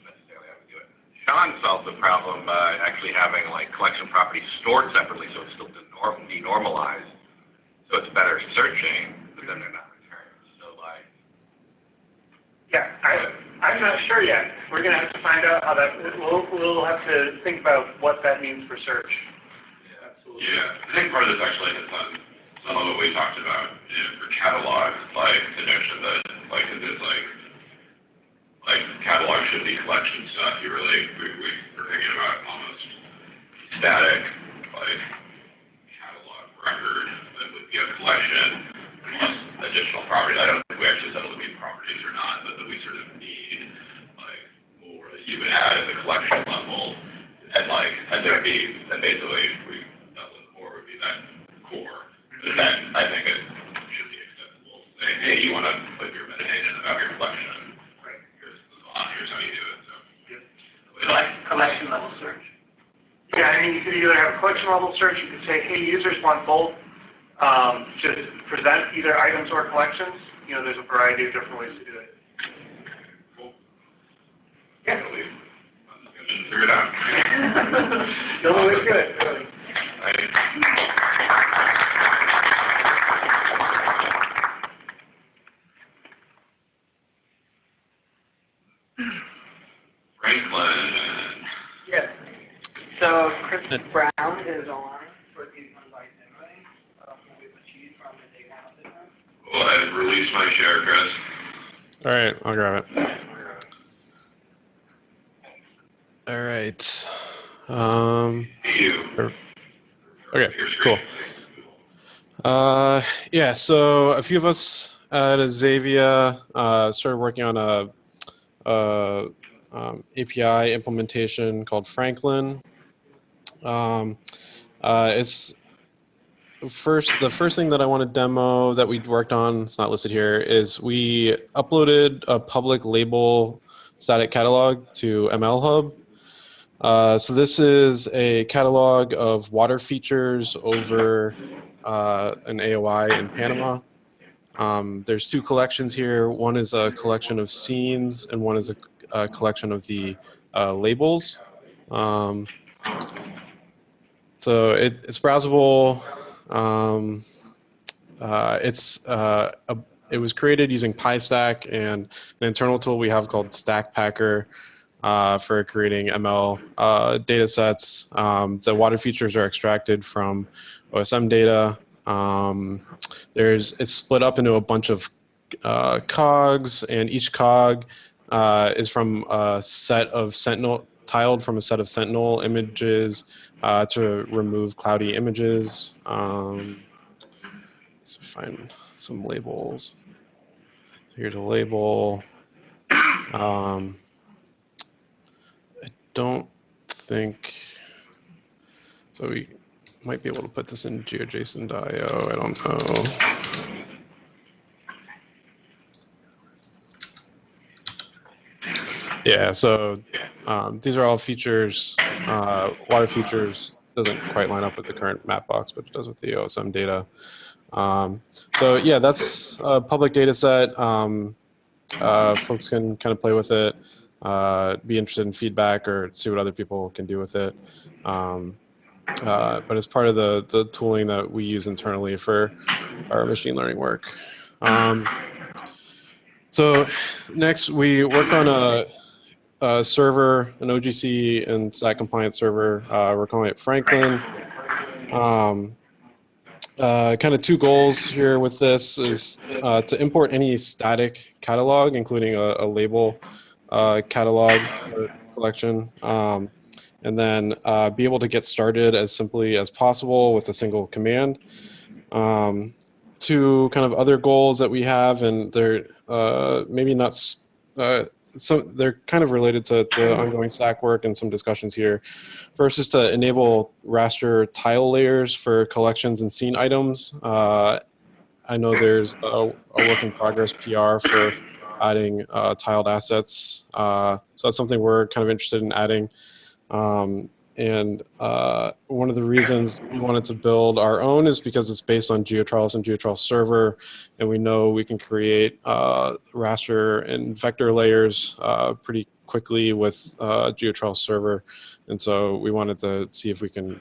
necessarily have to do it. Sean solved the problem by actually having like collection properties stored separately, so it's still denormalized, so it's better searching, but then they're not returned. So like, Yeah, I'm not sure yet. We're gonna have to find out how that, we'll have to think about what that means for search. Absolutely. Yeah, I think part of this actually hits on some of what we talked about, for catalog, like the notion that, like, it is like catalog should be collection stuff. We're thinking about almost static, like, catalog record that would be a collection plus additional properties. I don't think we actually settled to be properties or not, but that we sort of need, like, more that you would add at the collection level. And there'd be, and basically, would be that core. But then I think it should be acceptable to say, hey, you want to put your metadata about your collection. Right. Here's how you do it. So. Collection level search. Yeah, I mean, you could either have a collection level search, you could say, hey, users want both, just present either items or collections. You know, there's a variety of different ways to do it. Cool. Yeah. Figure it out. No, it's good. Really. Franklin. Yes. So Chris Brown is on for these invites anyway. We've achieved from the day one of the time. Well, I've released my share, Chris. All right, I'll grab it. All right. Okay, cool. Yeah, so a few of us at Xavier started working on a API implementation called Franklin. It's the first thing that I want to demo that we worked on, it's not listed here, is we uploaded a public label static catalog to ML Hub. So this is a catalog of water features over an AOI in Panama. There's two collections here. One is a collection of scenes, and one is a collection of the labels. So it's browsable. It was created using PyStack and an internal tool we have called STAC Packer for creating ML data sets. The water features are extracted from OSM data. It's split up into a bunch of cogs, and each cog is from a set of tiled from a set of Sentinel images to remove cloudy images. Let's find some labels. Here's a label. I don't think, so we might be able to put this in GeoJSON.io, I don't know. Yeah, so these are all features. Water features doesn't quite line up with the current map box, but it does with the OSM data. So yeah, that's a public data set. Folks can kind of play with it, be interested in feedback, or see what other people can do with it. But it's part of the tooling that we use internally for our machine learning work. So next, we worked on a server, an OGC and STAC compliant server. We're calling it Franklin. Kind of two goals here with this is to import any static catalog, including a label catalog or collection, and then be able to get started as simply as possible with a single command. Two kind of other goals that we have, and they're maybe not, so they're kind of related to ongoing STAC work and some discussions here. First is to enable raster tile layers for collections and scene items. I know there's a work in progress PR for adding tiled assets. So that's something we're kind of interested in adding. And one of the reasons we wanted to build our own is because it's based on GeoTrials and GeoTrials Server, and we know we can create raster and vector layers pretty quickly with GeoTrials Server. And so we wanted to see if we can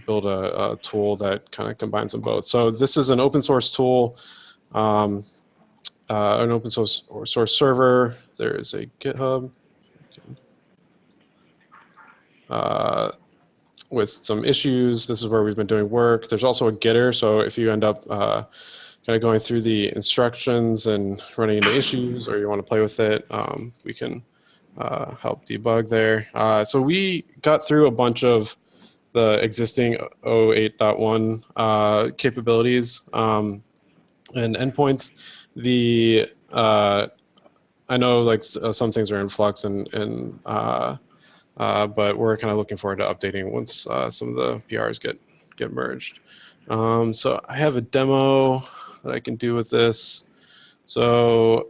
build a tool that kind of combines them both. So this is an open source tool, an open source server. There is a GitHub. With some issues. This is where we've been doing work. There's also a getter, so if you end up kind of going through the instructions and running into issues, or you want to play with it, we can help debug there. So we got through a bunch of the existing 08.1 capabilities and endpoints. I know like some things are in flux and but we're kind of looking forward to updating once some of the PRs get merged. So I have a demo that I can do with this. So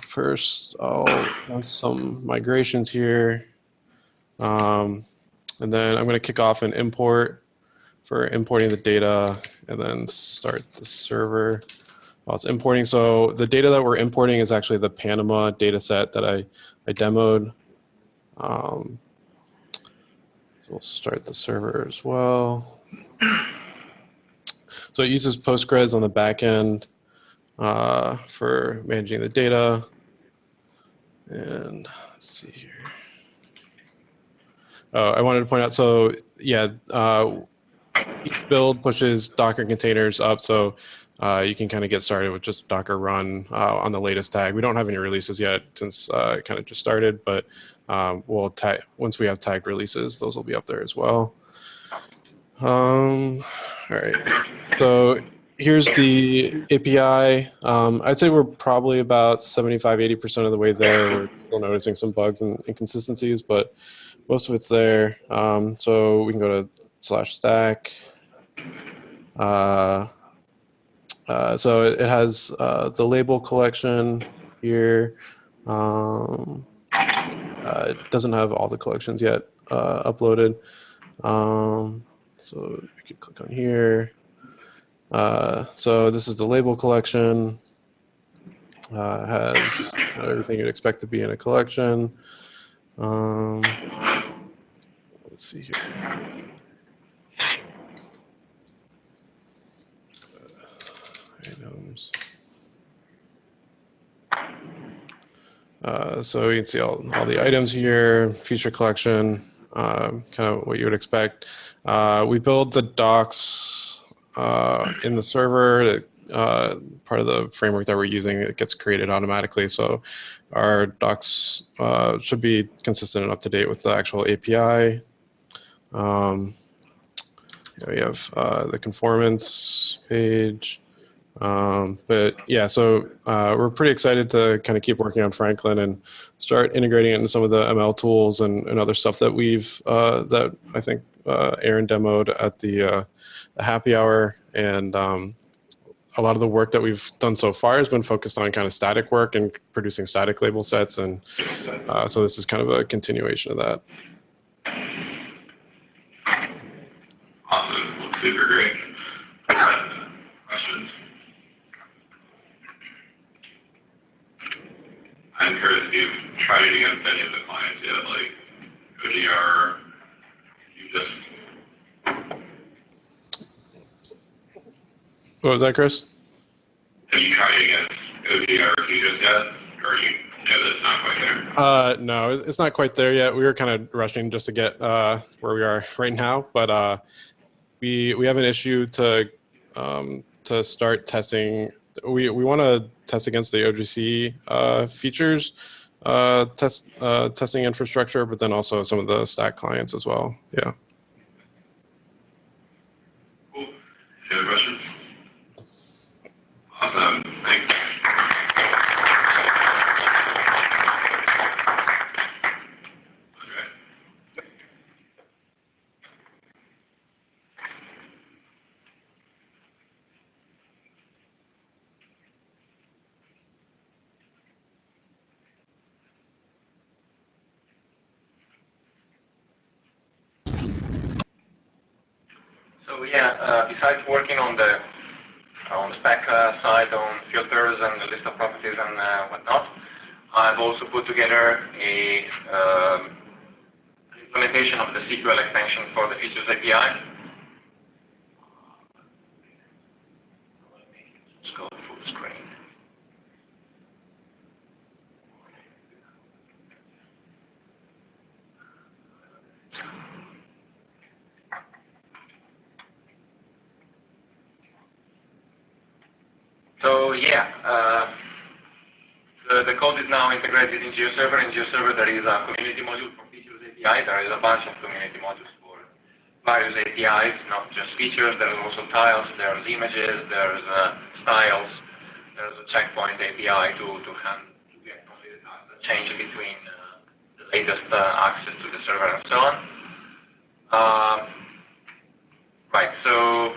first I'll run some migrations here. And then I'm going to kick off an import for importing the data and then start the server while it's importing. So the data that we're importing is actually the Panama data set that I demoed. So we'll start the server as well. So it uses Postgres on the back end for managing the data. And let's see here. Oh, I wanted to point out, so yeah, each build pushes Docker containers up, so you can kind of get started with just Docker run on the latest tag. We don't have any releases yet since it kind of just started, but we'll tag, once we have tagged releases, those will be up there as well. All right, so here's the API. I'd say we're probably about 75–80% of the way there. We're still noticing some bugs and inconsistencies, but most of it's there. So we can go to /stack. So it has the label collection here. It doesn't have all the collections yet uploaded. So we could click on here. So this is the label collection. Has everything you'd expect to be in a collection. Let's see here. Items. So you can see all the items here, feature collection, kind of what you would expect. We build the docs in the server. Part of the framework that we're using, it gets created automatically. So our docs should be consistent and up to date with the actual API. We have the conformance page. But yeah, so we're pretty excited to kind of keep working on Franklin and start integrating it into some of the ML tools and other stuff that we've, that I think Aaron demoed at the happy hour. And a lot of the work that we've done so far has been focused on kind of static work and producing static label sets. And so this is kind of a continuation of that. Awesome. Looks super great. Questions? I'm curious if you've tried it against any of the clients yet, like OGR, What was that, Chris? Have you tried it against OGR just yet? Or you know that it's not quite there? No, it's not quite there yet. We were kind of rushing just to get where we are right now, but we have an issue to start testing. We want to test against the OGC features, testing infrastructure, but then also some of the STAC clients as well. Yeah. Cool. Any other questions? Awesome. Thanks. So yeah, besides working on the spec side, on filters and the list of properties and whatnot, I've also put together a implementation of the SQL extension for the Features API. Let's go full screen. So yeah, the code is now integrated in GeoServer. In GeoServer there is a community module for Features API. There is a bunch of community modules for various APIs, not just features. There is also tiles, there's images, there's styles, there's a checkpoint API to get the change between the latest access to the server and so on. Right, so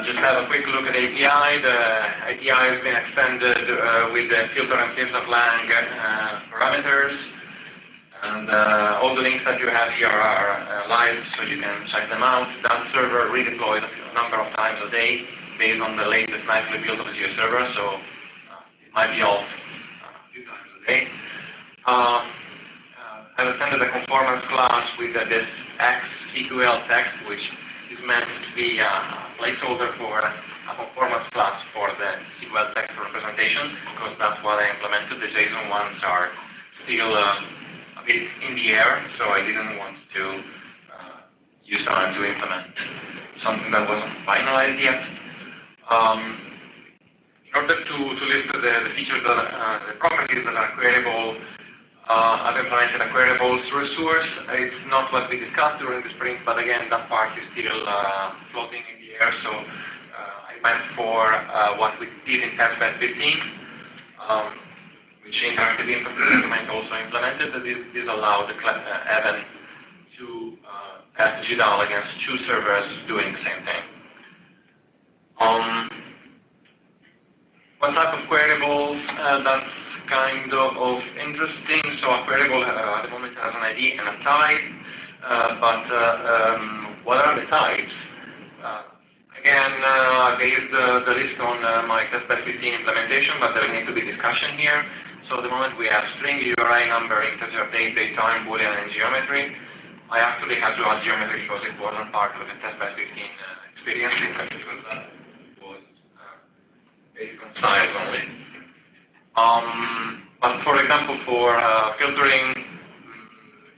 just have a quick look at API. The API has been extended with the filter and flips-of-lang parameters. And all the links that you have here are live, so you can check them out. That server redeployed a number of times a day based on the latest nightly build of the GeoServer, so it might be off a few times a day. I've extended the conformance class with this X SQL text, which is meant to be a placeholder for a conformance class for the SQL text representation, because that's what I implemented. The JSON ones are still a bit in the air, so I didn't want to use time to implement something that wasn't finalized yet. In order to list the features, the properties that are queryable, I've implemented a queryable source. It's not what we discussed during the sprint, but again, that part is still floating in the air. So I went for what we did in testbed 15, which Interactive Implement also implemented. This allowed Evan to test GDAL against two servers doing the same thing. What type of queryable? That's kind of interesting. So a queryable at the moment has an ID and a type, but what are the types? Again, I based the list on my testbed 15 implementation, but there need to be discussion here. So at the moment we have string, URI number, integer, date, time, boolean, and geometry. I actually had to add geometry because it wasn't part of the testbed 15 experience, because that was based on size only. But for example, for filtering,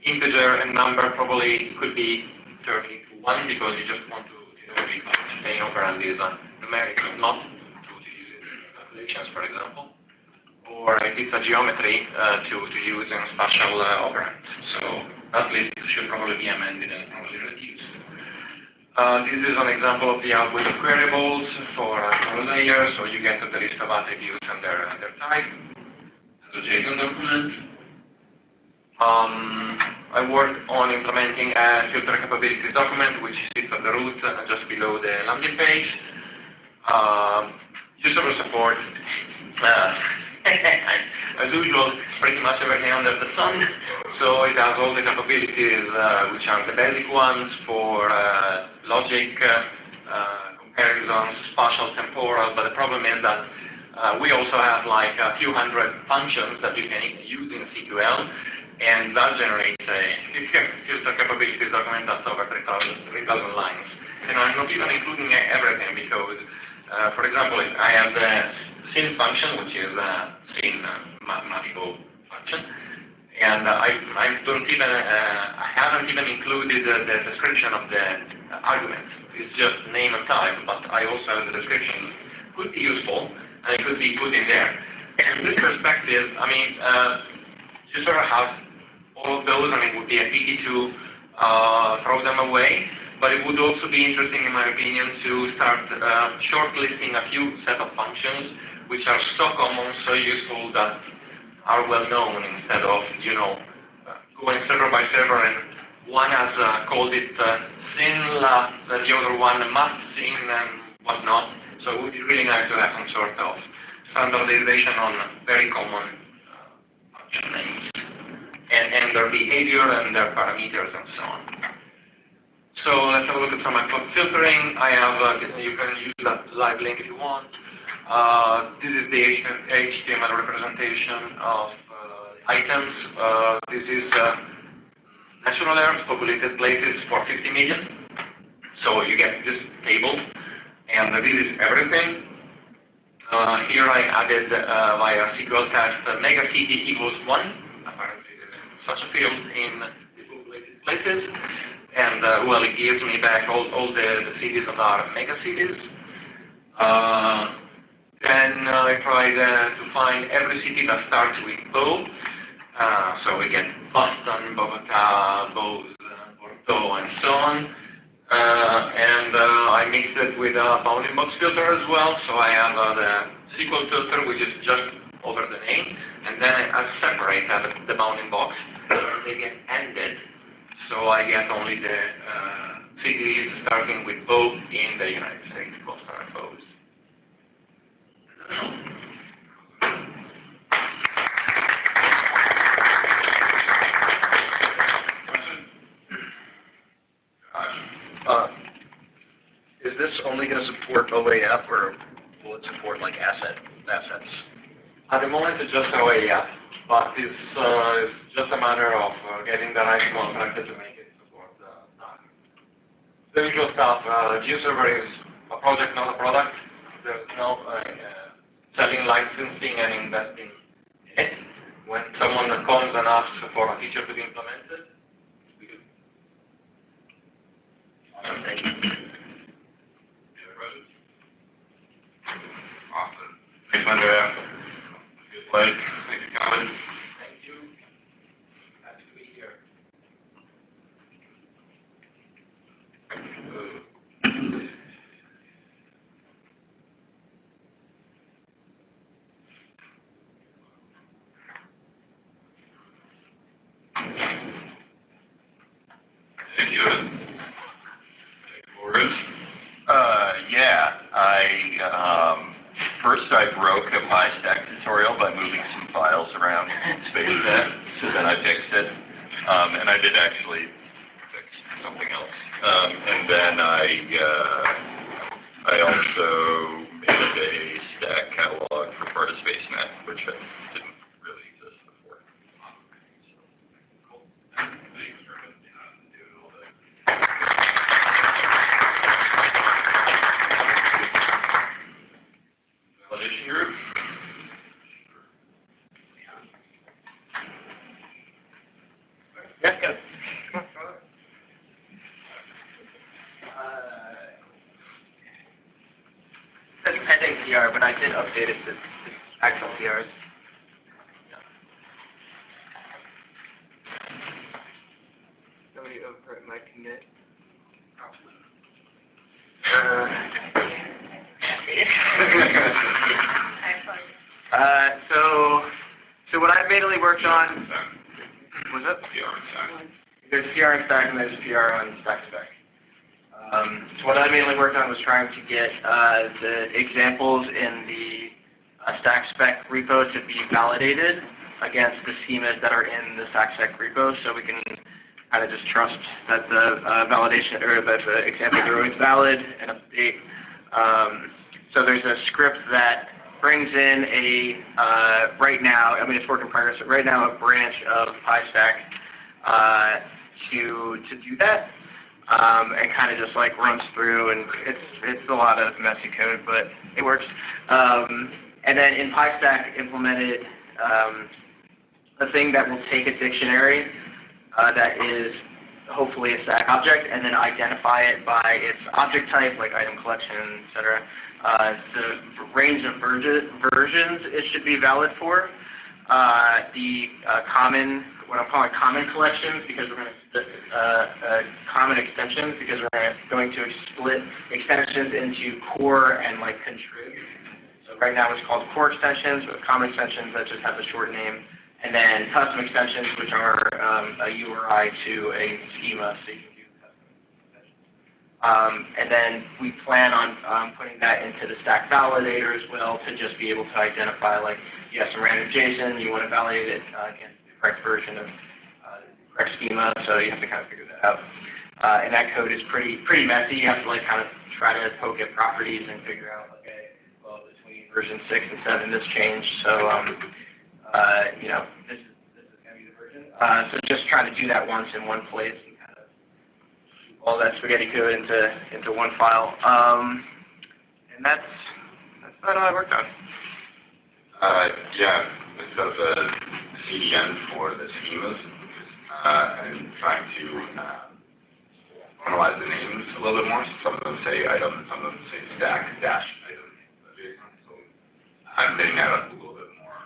integer and number probably could be turning to 1 because you just want to stay operand is numeric, not to use it in calculations, for example. Or if it's a geometry, to use in spatial operand. So that list should probably be amended and probably reduced. This is an example of the output of queryable for a layer, so you get the list of attributes and their type as a JSON document. I worked on implementing a filter capabilities document, which sits at the root just below the landing page. User support, as usual, pretty much everything under the sun. So it has all the capabilities, which are the basic ones for logic, comparisons, spatial, temporal, but the problem is that we also have like a few hundred functions that you can use in SQL, and that generates a filter capabilities document that's over 3,000 lines. And I'm not even including everything because, for example, I have the sin function, which is a sin mathematical function, and I haven't even included the description of the argument. It's just name and type, but I also have the description. Could be useful, and it could be put in there. And in this perspective, I mean, you sort of have all of those. I mean, it would be a pity to throw them away, but it would also be interesting, in my opinion, to start shortlisting a few set of functions which are so common, so useful that are well known instead of, you know, going server by server and one has called it sin last, the other one must sin and whatnot. So it would be really nice to have some sort of standardization on very common function names and their behavior and their parameters and so on. So let's have a look at some of filtering. I have, you can use that live link if you want. This is the HTML representation of items. This is natural areas, populated places for 50 million. So you get this table, and this is everything. Here I added via SQL test mega city equals 1. Apparently there is such a field in the populated places. And well, it gives me back all the cities that are mega cities. Then I tried to find every city that starts with Bo. So we get Boston, Bogota, Porto, and so on. And I mixed it with a bounding box filter as well. So I have the SQL filter, which is just over the name. And then I separate the bounding box. They get ended. So I get only the cities starting with Bo in the United States, Boston and Bo's. Is this only going to support OAF, or will it support like assets? At the moment, it's just OAF, but it's just a matter of getting the right contractor to make it support STAC. The usual stuff. View server is a project, not a product. There's no selling, licensing, and investing in it. When someone comes and asks for a feature to be implemented, we do. Awesome, thank you. Awesome. Thanks, Andrea. Good play. Thanks for coming. Thank you. Happy to be here. Thank you. Boris? First I broke a PyStack tutorial by moving some files around SpaceNet, so then I fixed it. And I did actually fix something else. And then I also made a STAC catalog for part of SpaceNet, which didn't really exist before. Cool. Thanks for doing all that. Validation group? Yes, go. It says pending PR, but I did update it to actual PRs. Somebody overwrote my commit. So what I mainly worked on was it? There's PR on STAC and there's PR on STAC spec. So what I mainly worked on was trying to get the examples in the STAC spec repo to be validated against the schemas that are in the STAC spec repo, so we can kind of just trust that the validation or that the examples are always valid and up to date. So there's a script that brings in a right now, I mean it's work in progress, but right now a branch of PyStack to do that. And kind of just like runs through, and it's a lot of messy code, but it works. And then in PyStack implemented a thing that will take a dictionary that is hopefully a stack object, and then identify it by its object type, like item collection, etc. The range of versions it should be valid for. The common, what I'm calling common collections, because we're going to common extensions, because we're going to split extensions into core and like contrib. So right now it's called core extensions, but common extensions that just have a short name, and then custom extensions, which are a URI to a schema, so you can do custom extensions. And then we plan on putting that into the stack validator as well, to just be able to identify, like, you have some random JSON, you want to validate it against the correct version of the correct schema, so you have to kind of figure that out. and that code is pretty messy. You have to like kind of try to poke at properties and figure out, okay, well, between version 6 and 7 this changed, so you know, this is going to be the version. So just trying to do that once in one place and kind of keep all that spaghetti code into one file. And that's about all I worked on. Yeah, instead of a CDN for the schemas, I'm trying to normalize the names a little bit more. Some of them say item, some of them say stack dash item. So I'm getting that up a little bit more.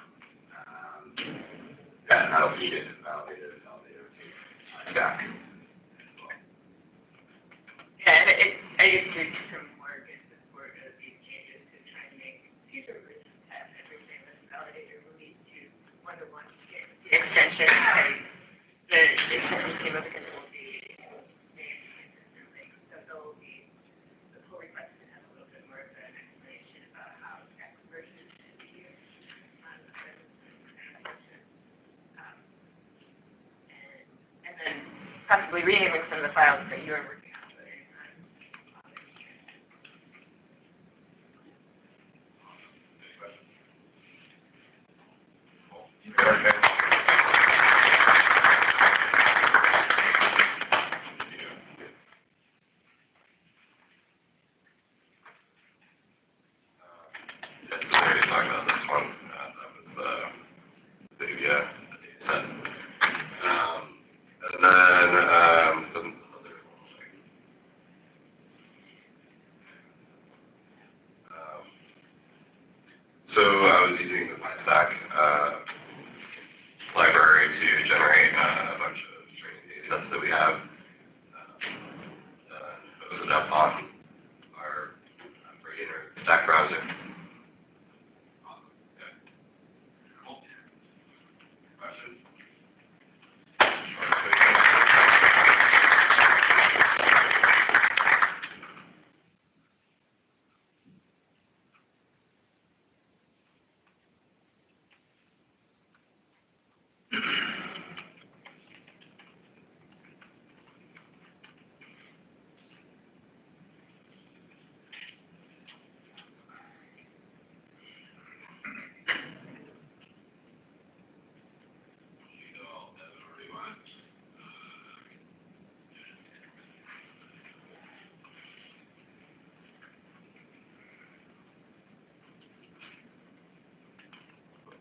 And that'll feed it and validate it, stack. Yeah, and I just did some work in support of these changes to try and make future versions have everything that's validated released to one-to-one the extension. The extension schema, because it will be named consistently, so there will be the pull request to have a little bit more of an explanation about how stack versions should be used. And then possibly renaming some of the files that you are working on. So I was using the STAC library to generate a bunch of training data sets that we have. Those are up on our Vretanos STAC browser. Questions?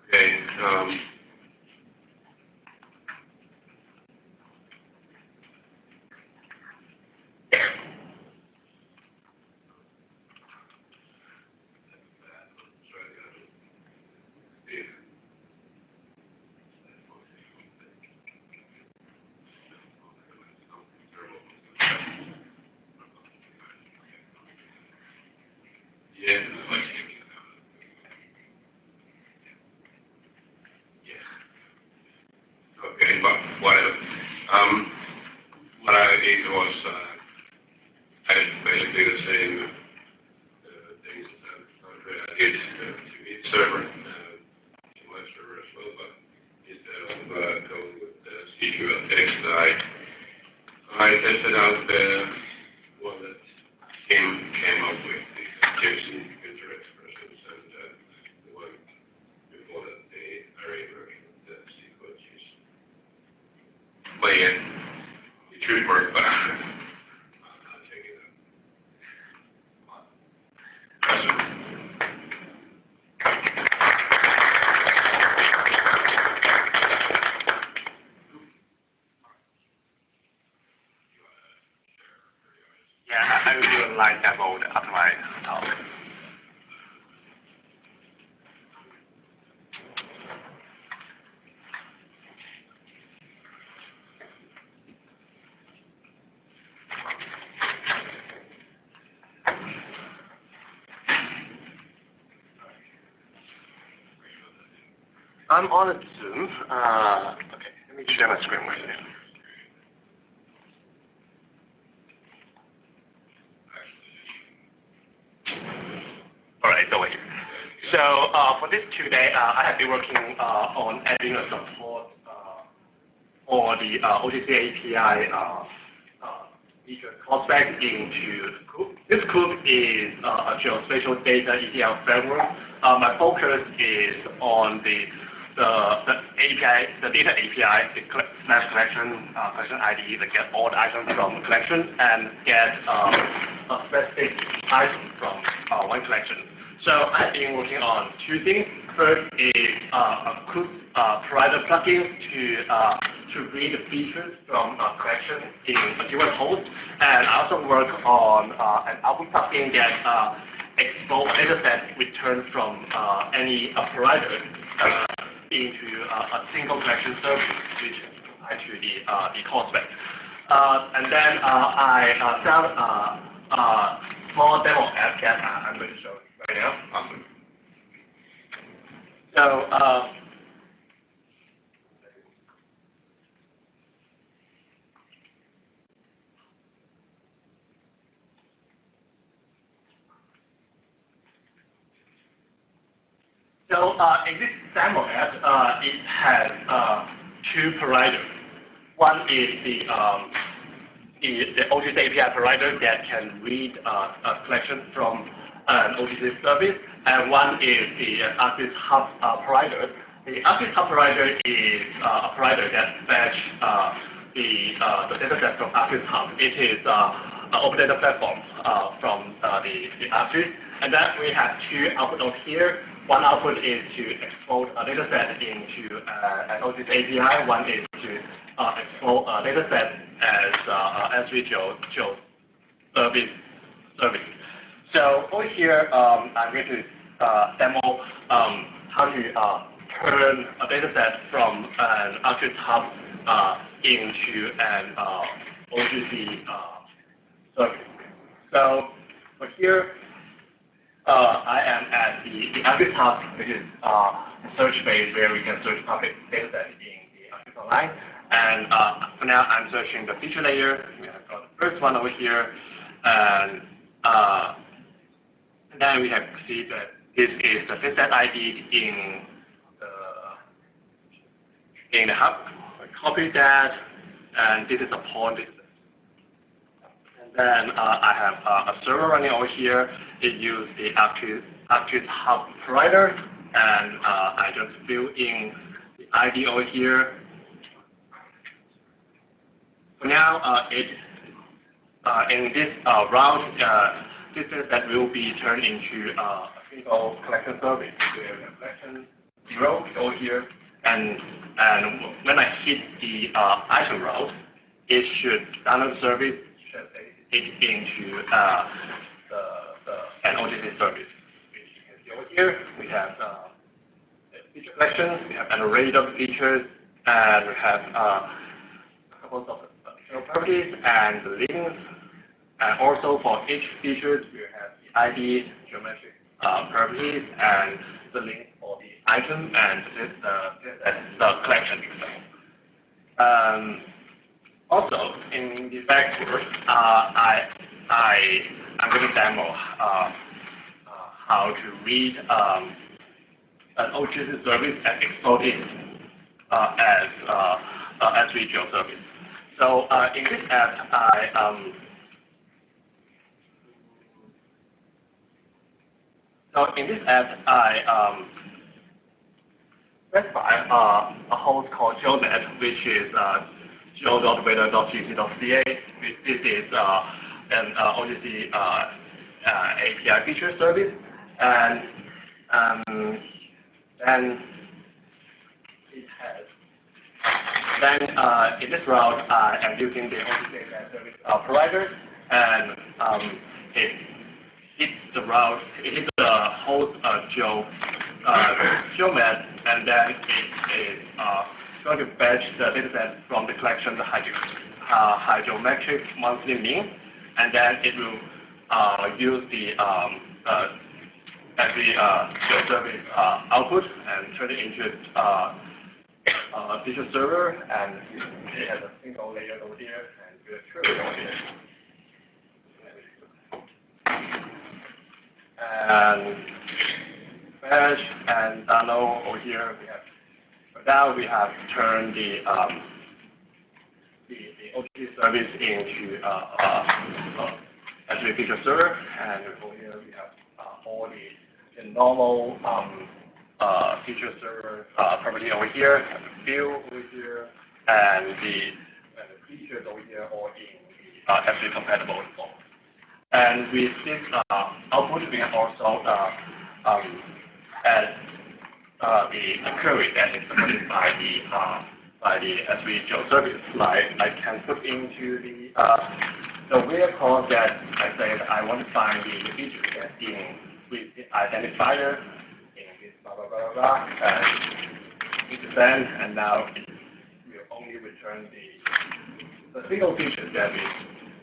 Okay, Okay, but whatever. What I did was, I did basically the same things that I did to each server, to my server as well, but instead of going with the SQL text, I tested out the one that came up with the JSON user expressions and the one before that, the array version that SQL used. Play it. It should work, but I'm not taking it. Yeah, I will do a live demo after my talk. I'm on a Zoom. Okay, let me share my screen with you. All right, over here. So for this today, I have been working on adding a support for the OGC API feature call spec into COOP. This COOP is a geospatial data ETL framework. My focus is on the API, the data API, the slash collection ID, that get all the items from the collection and get a specific item from one collection. So I've been working on two things. First is a COOP provider plugin to read the features from a collection in a given host, and I also work on an output plugin that expose data set returned from any provider into a single collection service, which applies to the call spec. And then I found a small demo app that I'm going to show right now. Awesome. So in this demo app, it has two providers. One is the OGC API provider that can read a collection from an OGC service, and one is the Arctic Hub provider. The Arctic Hub provider is a provider that fetch the data set from Arctic Hub. It is an open data platform from the Arctic, and then we have two output nodes here. One output is to export a data set into an OGC API. One is to export a data set as S3 geo service. So over here, I'm going to demo how to turn a data set from an Arctic Hub into an OGC service. So for here, I am at the Arctic Hub, which is a search base where we can search public data set in the Arctic Online. And for now, I'm searching the feature layer. We have got the first one over here, and then we have to see that this is the data set ID in the hub. I copy that, and this is a point. And then I have a server running over here. It uses the Arctic Hub provider, and I just fill in the ID over here. For now, in this route, this is that will be turned into a single collection service. We have collection 0 over here, and when I hit the item route, it should download the service, it into an OGC service. Which you can see over here, we have feature collection, we have an array of features, and we have a couple of properties and the links. And also for each feature, we have the ID, geometric properties, and the link for the item, and this the collection itself. Also, in the backward, I'm going to demo how to read an OGC service and export it as S3 geo service. So in this app, I specify a host called GeoNet, which is geo.weather.gc.ca. This is an OGC API feature service, and then it has. Then in this route, I am using the OGC API service provider, and it hits the route, it hits the host GeoMed, and then it is going to fetch the dataset from the collection, the hydrometric monthly mean, and then it will use the service output and turn it into a feature server, and it has a single layer over here and a true over here. And fetch and download over here. Now we have turned the OGC service into actually feature server, and over here we have all the normal feature server property over here, view over here, and the features over here all in the actually compatible mode. And with this output, we have also add the query that is supported by the SVGO service. Like I can put into the vehicle that I said I want to find the features that in with the identifier in this blah blah blah blah, and hit send, and now it will only return the single feature that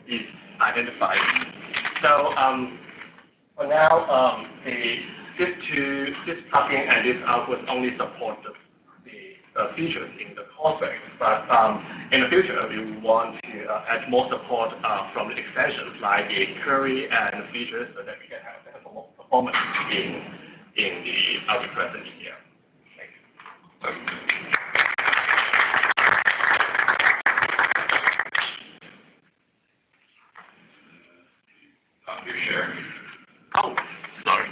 is identified. So for now, this plugin and this output only support the features in the core spec, but in the future we want to add more support from the extensions like the query and features so that we can have better performance in the output present here. Thank you. Your share. Oh, sorry.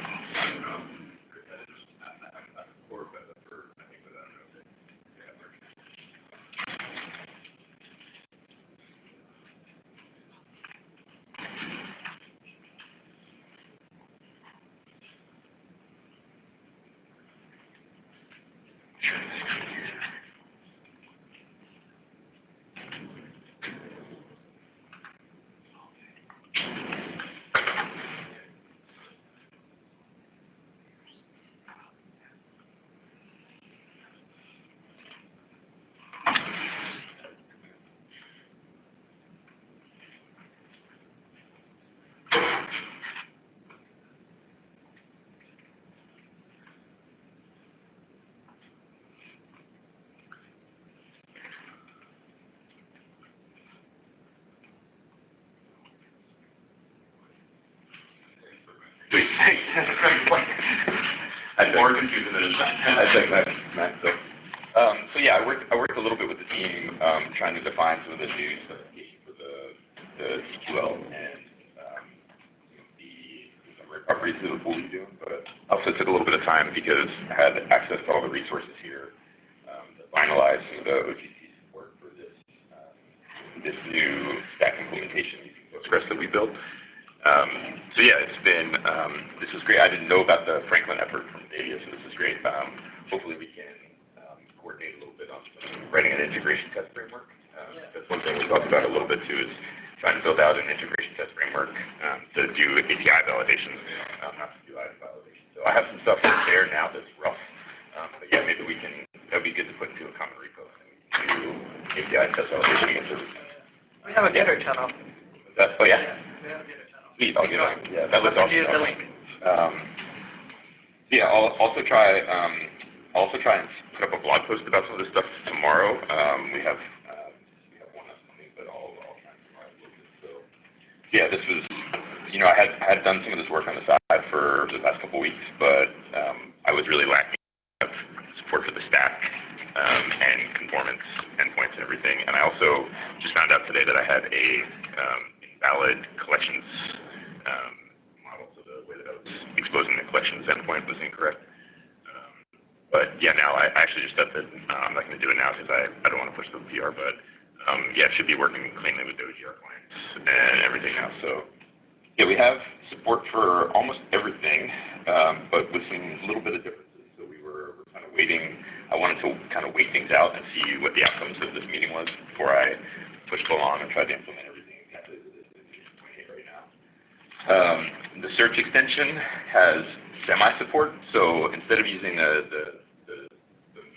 I'm more confused than I think Matt. So yeah, I worked a little bit with the team trying to define some of the new specifications for the SQL and the summary properties that we'll be doing. But also took a little bit of time because I had access to all the resources here to finalize some of the OGC support for this new STAC implementation using Postgres that we built. So yeah, it's been, this is great. I didn't know about the Franklin effort from Davia, so this is great. Hopefully we can coordinate a little bit on writing an integration test framework. That's one thing we talked about a little bit too, is trying to build out an integration test framework to do API validations, not to do IDE validations. So I have some stuff there now that's rough, but yeah, maybe we can, that would be good to put into a common repo and do API test validation against everything. We have a Gitter channel. Oh yeah? We have a Gitter channel. Sweet, I'll get on. Yeah, that looks awesome. Use the link. Yeah, I'll also try and put up a blog post about some of this stuff tomorrow. We have one that's coming, but I'll try and provide a little bit. So yeah, this was, I had done some of this work on the side for the past couple weeks, but I was really lacking of support for the STAC and conformance endpoints and everything. And I also just found out today that I had a invalid collections model, so the way that I was exposing the collections endpoint was incorrect. But yeah, now I actually just said that I'm not going to do it now because I don't want to push the PR, but yeah, it should be working cleanly with the OGR clients and everything else. So yeah, we have support for almost everything, but with some little bit of differences. So we're kind of waiting. I wanted to kind of wait things out and see what the outcomes of this meeting was before I pushed along and tried to implement everything exactly as it is right now. The search extension has semi-support, so instead of using the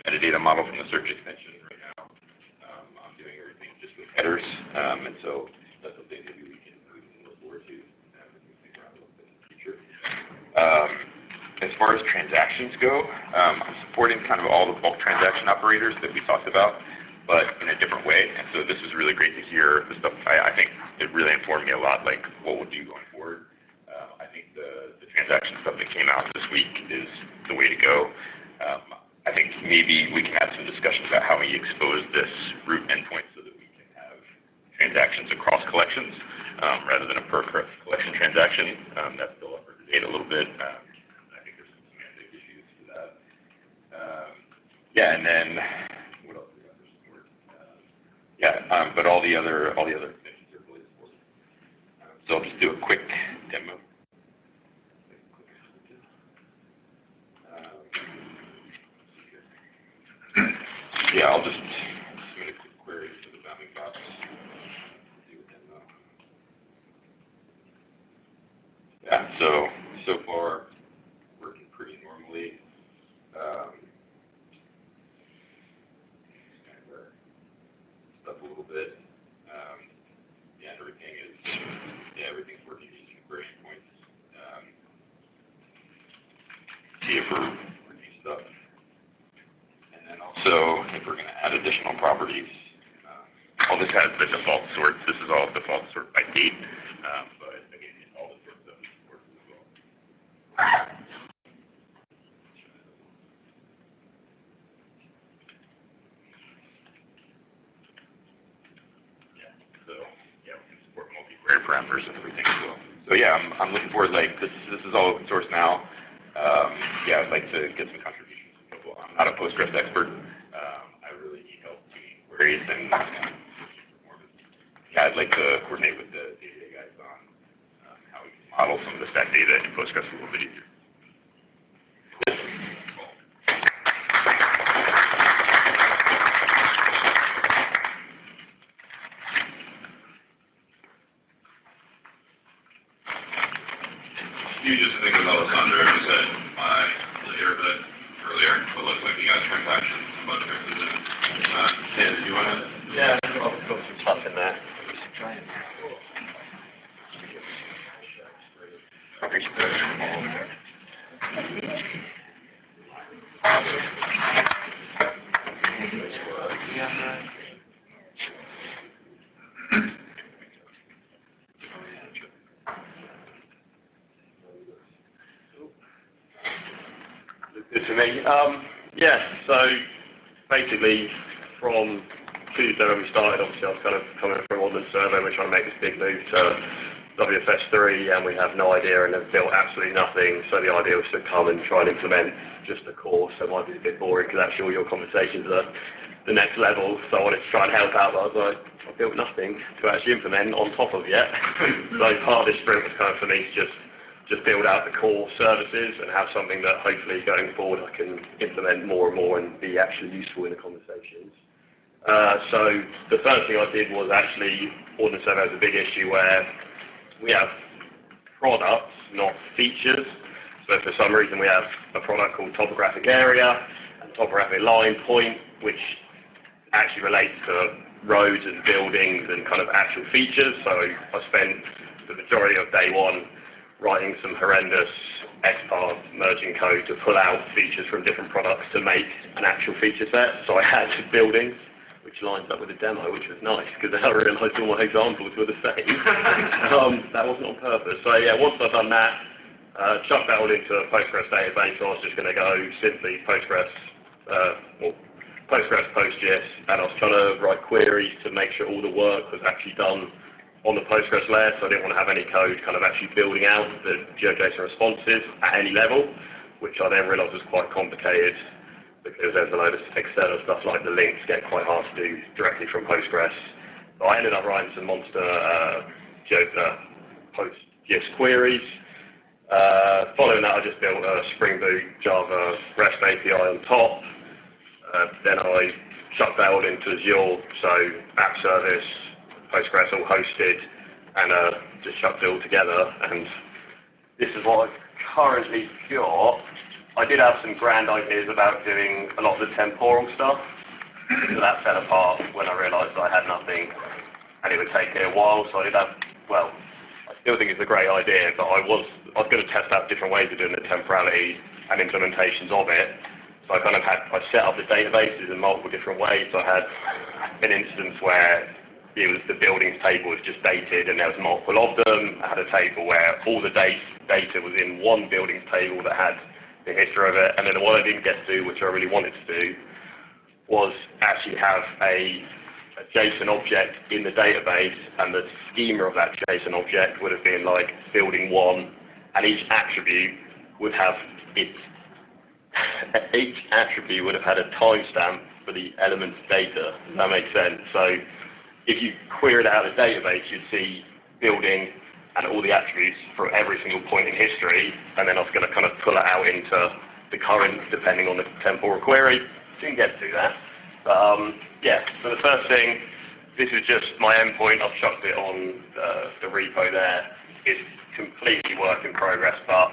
metadata model from the search extension right now, I'm doing everything just with headers, and so that's something maybe we can look forward to moving around a little bit in the future. As far as transactions go, I'm supporting kind of all the bulk transaction operators that we talked about, but in a different way, and so this is really great to hear the stuff. I think it really informed me a lot, like what we'll do going forward. I think the transaction stuff that came out this week is the way to go. I think maybe we can have some discussions about how we expose this root endpoint so that we can have transactions across collections, rather than a per collection transaction. That's still up for debate a little bit. I think there's some semantic issues to that. Yeah, and then what else we got for support? But all the other extensions are really supported. So I'll just do a quick demo. Yeah, I'll just submit a quick query to the bounding box. Do a demo. Yeah, so far, working pretty normally. Up a little bit. Yeah, everything's working using query points. See if we're working stuff. And then also, if we're going to add additional properties, all this has the default sorts. This is all default sort by date. But again, all the sorts of works as well. Multi-query parameters and everything as well. So yeah, I'm looking forward, like, this is all open source now. Yeah, I'd like to get some contributions from people. I'm not a Postgres expert. I really need help tuning queries and performance. Yeah, I'd like to coordinate with the data guys on how we can model some of the STAC data in Postgres a little bit easier. You just think of Alessandro, who said earlier, it looks like you got transactions and bunch of fixes in. Sam, do you want to? Yeah, I'll put some stuff in there. Good for me. Yeah, so basically from Tuesday when we started, obviously I was kind of coming from Ordnance Survey, we're trying to make this big move to WFS3 and we have no idea and have built absolutely nothing, so the idea was to come and try and implement just the core, so it might be a bit boring because actually all your conversations are the next level, so I wanted to try and help out, but I was like, I've built nothing to actually implement on top of yet. So part of this sprint was kind of for me to just build out the core services and have something that hopefully going forward I can implement more and more and be actually useful in the conversations. So the first thing I did was actually, Ordnance Survey has a big issue where we have products, not features. So for some reason we have a product called topographic area and topographic line point, which actually relates to roads and buildings and kind of actual features. So I spent the majority of day one writing some horrendous XPath merging code to pull out features from different products to make an actual feature set. So I had buildings, which lines up with the demo, which was nice, because then I realised all my examples were the same. That wasn't on purpose. So yeah, once I've done that, chucked that all into a Postgres database, so I was just going to go simply Postgres, PostGIS, and I was trying to write queries to make sure all the work was actually done on the Postgres layer, so I didn't want to have any code kind of actually building out the GeoJSON responses at any level, which I then realised was quite complicated because there's a load of external stuff like the links get quite hard to do directly from Postgres. So I ended up writing some monster PostGIS queries. Following that, I just built a Spring Boot Java REST API on top. Then I chucked that all into Azure, so app service, Postgres all hosted, and just chucked it all together. And this is what I've currently got. I did have some grand ideas about doing a lot of the temporal stuff, so that fell apart when I realised I had nothing, and it would take me a while. So I did have, well, I still think it's a great idea, but I was going to test out different ways of doing the temporality and implementations of it. So I set up the databases in multiple different ways. So I had an instance where the buildings table was just dated and there was multiple of them. I had a table where all the data was in one buildings table that had the history of it. And then what I didn't get to do, which I really wanted to do, was actually have a a JSON object in the database, and the schema of that JSON object would have been like building 1, and each attribute would have had a timestamp for the element's data. Does that make sense? So if you queried out the database, you'd see building and all the attributes from every single point in history, and then I was going to kind of pull it out into the current, depending on the temporal query. Didn't get to that. But yeah, so the first thing, this is just my endpoint. I've chucked it on the repo there. It's completely work in progress, but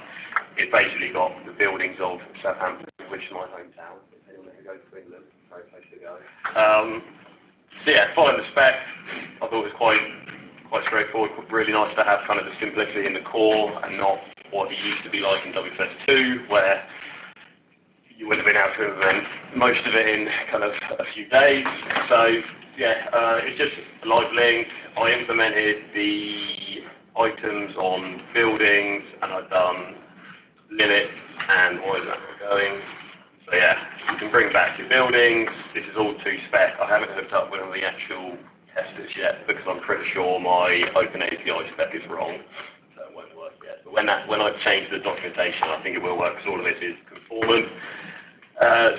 it basically got the buildings of Southampton, which is my hometown. If anyone ever goes to England, very place to go. So yeah, following the spec, I thought it was quite straightforward. Really nice to have kind of the simplicity in the core and not what it used to be like in WFS 2, where you would have been able to implement most of it in kind of a few days. So yeah, it's just a live link. I implemented the items on buildings, and I've done limits, and what is that going? So yeah, you can bring back your buildings. This is all to spec. I haven't hooked up with one of the actual testers yet because I'm pretty sure my Open API spec is wrong, so it won't work yet. But when I change the documentation, I think it will work because all of this is conformant.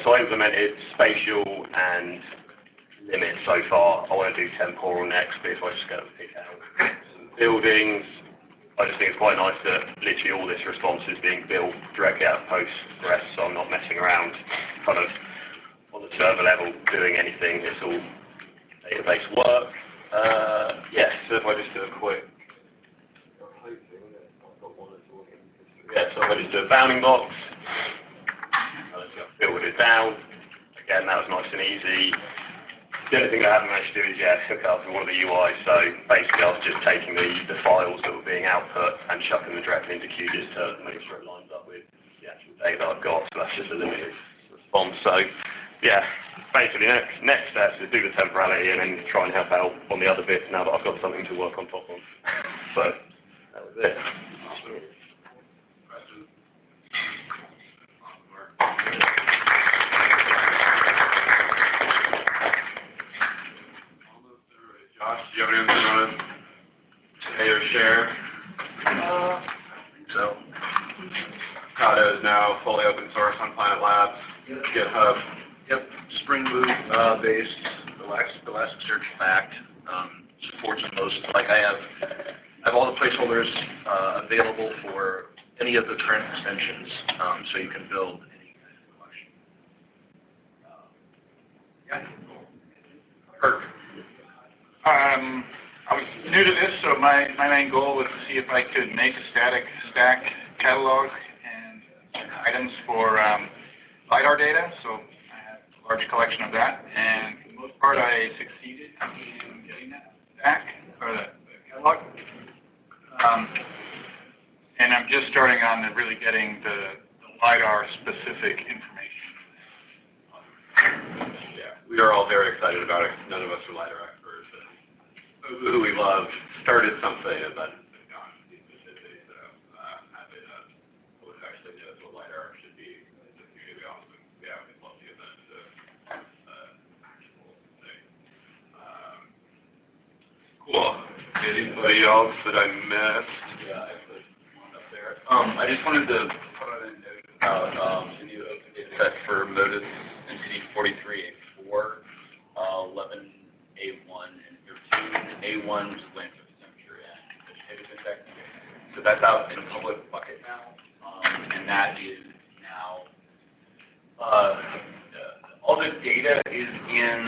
So I implemented spatial and limit so far. I want to do temporal next, but if I just go and pick out some buildings, I just think it's quite nice that literally all this response is being built directly out of Postgres, so I'm not messing around kind of on the server level doing anything. It's all database work. Yeah, so if I just do a quick, so if I just do a bounding box, filtered it down. Again, that was nice and easy. The only thing I haven't managed to do is, hook up with one of the UIs. So basically, I was just taking the files that were being output and chucking them directly into QGIS to make sure it lines up with the actual data I've got. So that's just a limited response. So yeah, basically, next steps is do the temporality and then try and help out on the other bits now that I've got something to work on top of. So that was it. Josh, do you have anything on it? Say or share? I think so. Kado is now fully open source on Planet Labs, GitHub. Yep, Spring Boot based Elasticsearch Fact supports most. Like I have all the placeholders available for any of the current extensions, so you can build any kind of collection. Kirk. I was new to this, so my main goal was to see if I could make a static STAC catalog and items for LiDAR data. So I have a large collection of that, and for the most part, I succeeded in getting that STAC or the catalog. And I'm just starting on to really getting the LiDAR specific information. Yeah, we are all very excited about it. None of us are LiDAR experts. Who we love started something and then gone deep into it. So having what actually knows what LiDAR should be is really awesome. Yeah, we'd love to get that into actual thing. Cool. Anybody else that I missed? Yeah, I put one up there. I just wanted to put on a note about the new open data set for Modus NCD 43A4, 11A1, and 13. A1 is land surface temperature and vegetative index. So that's out in a public bucket now, and that is now, all the data is in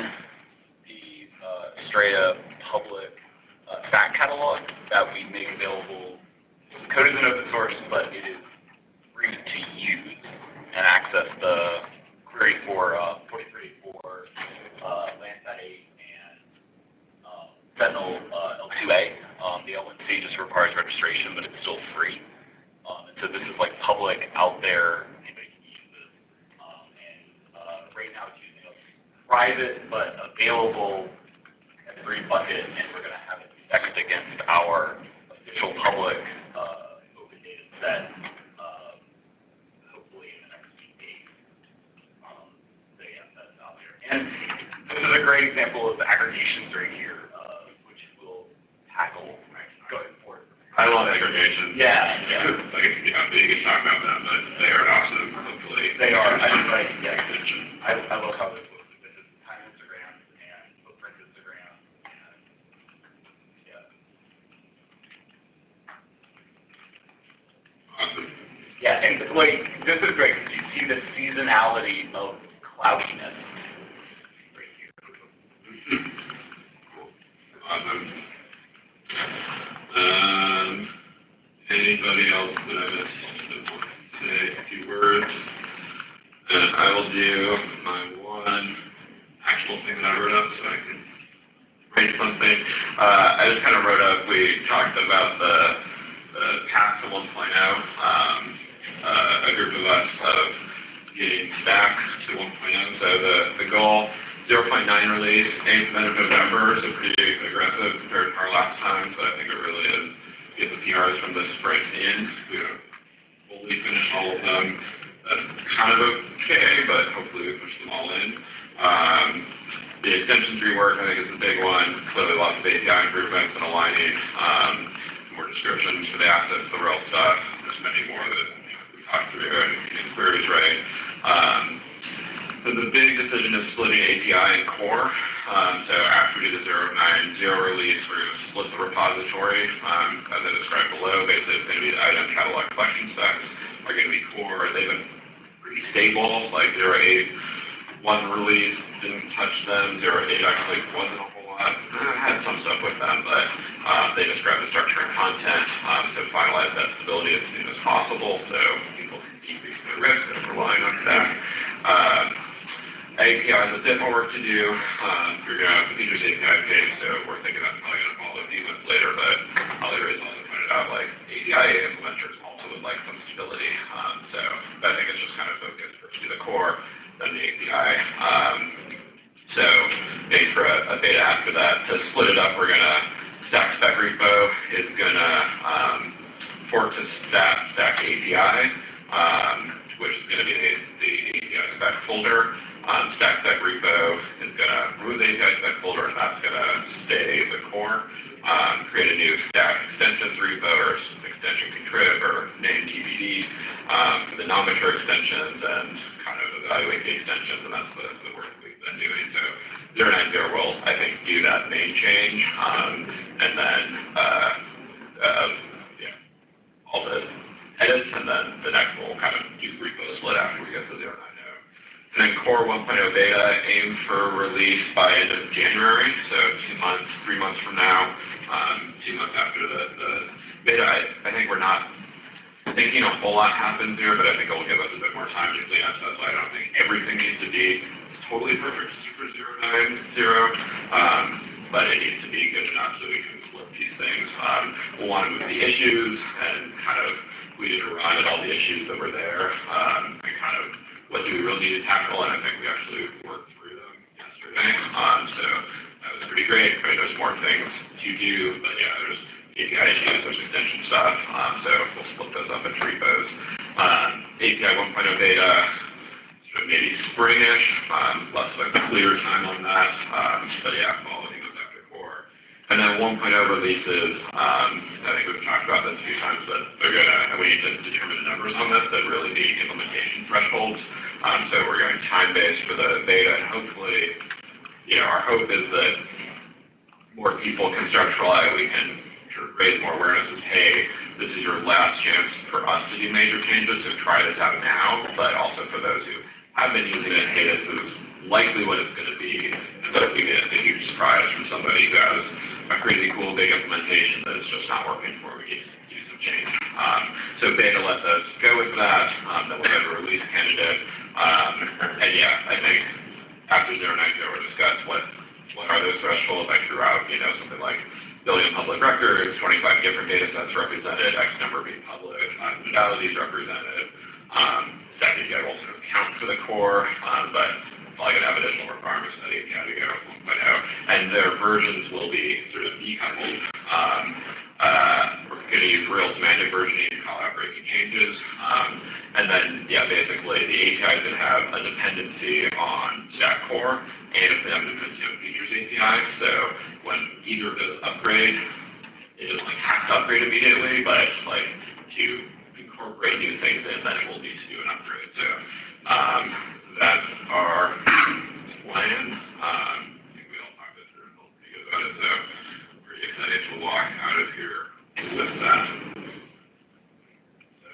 the Strata public STAC catalog that we make available. The code isn't open source, but it is free to use and access the query for 43.4, Landsat 8, and Sentinel L2A. The L1C just requires registration, but it's still free. And so this is like public out there. Anybody can use this. And right now it's using a private but available S3 bucket, and we're going to have it indexed against our official public open data set, hopefully in the next few days. So yeah, that's out there. And this is a great example of aggregation talk about them, but they are awesome, hopefully. They are, I would like, yeah, I will cover this is time Instagram and footprint Instagram, and, yeah. Awesome. Yeah, and like, this is great, because you see the seasonality of cloudiness. Awesome. Anybody else that I missed that wants to say a few words? And I will do my one actual thing that I wrote up so I can write something. I just kind of wrote up, we talked about the path to 1.0. A group of us of getting STAC to 1.0. So the goal, 0.9 release, aimed at November, so pretty aggressive compared to our last time, so I think it really is get the PRs from the sprint in. We don't fully finish all of them. That's kind of okay, but hopefully we push them all in. The extensions rework, I think, is the big one. Clearly lots of API improvements and aligning more descriptions for the assets, the real stuff. There's many more that we talked through and getting queries right. So the big decision is splitting API and core. So after we do the 0.9.0 release, we're going to split the repository, as I described below. Basically, it's going to be the item catalog collection specs are going to be core. They've been pretty stable, like 0.8, one release, didn't touch them. 0.8 actually wasn't a whole lot. Had some stuff with them, but they described the structure and content, so finalize that stability as soon as possible so people can decrease their risk of relying on STAC. API has a bit more work to do. We're going to have the features API page, so we're thinking that's probably going to follow a few months later, but Holly Ray's also pointed out, like, API implementers also would like some stability. So I think it's just kind of focused first to the core, then the API. So maybe for a beta after that. To split it up, we're going to STAC spec repo is going to fork to STAC API, which is going to be the API spec folder. STAC spec repo is going to remove the API spec folder, and that's going to stay the core. Create a new STAC extensions repo or extension contrib or name TBD for the non-mature extensions and kind of evaluate the extensions, and that's the work we've been doing. So 0.9.0 will, I think, do that main change, and then all the edits, and then the next we'll kind of do repo split after we get to 0.9.0. And then core 1.0 beta aimed for release by end of January, so 2 months, 3 months from now, 2 months after the beta. I think we're not thinking a whole lot happens here, but I think it will give us a bit more time to clean up stuff. So I don't think everything needs to be totally perfect for 0.9.0, but it needs to be good enough so we can flip these things. We'll want to move the issues and kind of we did a run at all the issues that were there, and kind of what do we really need to tackle, and I think we actually worked through them yesterday. So that was pretty great. There's more things to do, but yeah, there's API issues, there's extension stuff, so we'll split those up into repos. API 1.0 beta, sort of maybe springish, less of a clear time on that, but yeah, following those after core. And then 1.0 releases, I think we've talked about this a few times, but they're gonna, we need to determine the numbers on this that really be implementation thresholds. So we're going time-based for the beta, and hopefully, our hope is that more people can start to rely, we can sort of raise more awareness as, hey, this is your last chance for us to do major changes, so try this out now, but also for those who have been using it, hey, this is likely what it's going to be, and so if we get a huge surprise from somebody who has a crazy cool big implementation that is just not working for, we need to do some change. So beta lets us go with that, then we'll have a release candidate, and yeah, I think after 0.9.0 we'll discuss what are those thresholds. I threw out, something like billion public records, 25 different data sets represented, X number being published, modalities represented, second API will sort of count for the core, but probably going to have additional requirements for the API to go 1.0, and their versions will be sort of decoupled. We're going to use real semantic versioning to call out breaking changes, and then, yeah, basically the API is going to have a dependency on STAC core, and it's going to have a dependency on features API, so when either of those upgrade, it doesn't have to upgrade immediately, but to incorporate new things in, then we'll need to do an upgrade. So that's our plan. I think we all talked this through and felt pretty good about it. So pretty excited to walk out of here with that. So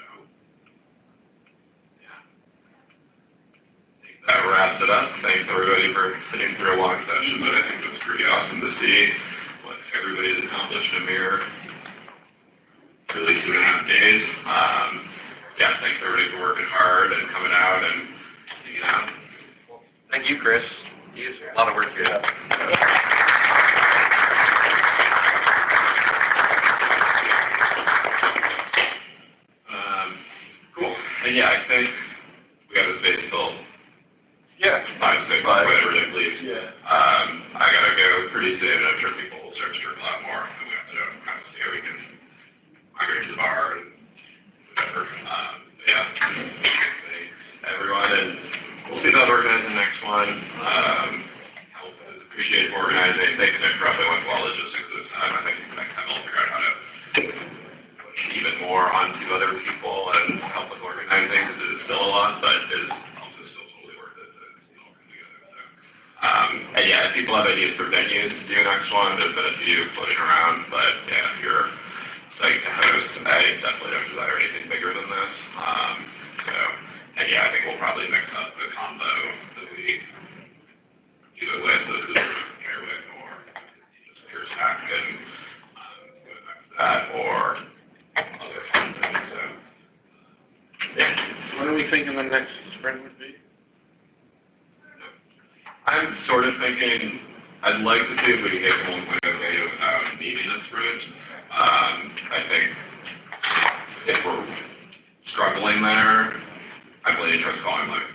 yeah, I think that wraps it up. Thanks everybody for sitting through a long session, but I think it was pretty awesome to see what everybody's accomplished in a mere really 2.5 days. Yeah, thanks everybody for working hard and coming out and hanging out. Thank you, Chris. You did a lot of work here. Cool. And yeah, I think we have a space till 5, 6, whatever it leaves. Yeah. I gotta go pretty soon. I'm sure people will start to drink a lot more, and we have to kind of see how we can migrate to the bar and whatever. Yeah. Thanks, everyone, and we'll see about organizing the next one. Appreciate organizing. Thanks, Nick, for helping with all logistics this time. I think next time I'll figure out how to push even more onto other people and help with organizing, because it is still a lot, but it is also still totally worth it to all come together. So, and yeah, if people have ideas for venues to do next one, there's been a few floating around, but yeah, if you're psyched to host, I definitely don't desire anything bigger than this. So, and yeah, I think we'll probably mix up the combo that we either with the Airwick or just pure STAC and go back to that or other fun things. So, yeah. When are we thinking the next sprint would be? I'm sort of thinking I'd like to see if we can get to 1.0 data without needing a sprint. I think if we're struggling there, I'm really interested in calling like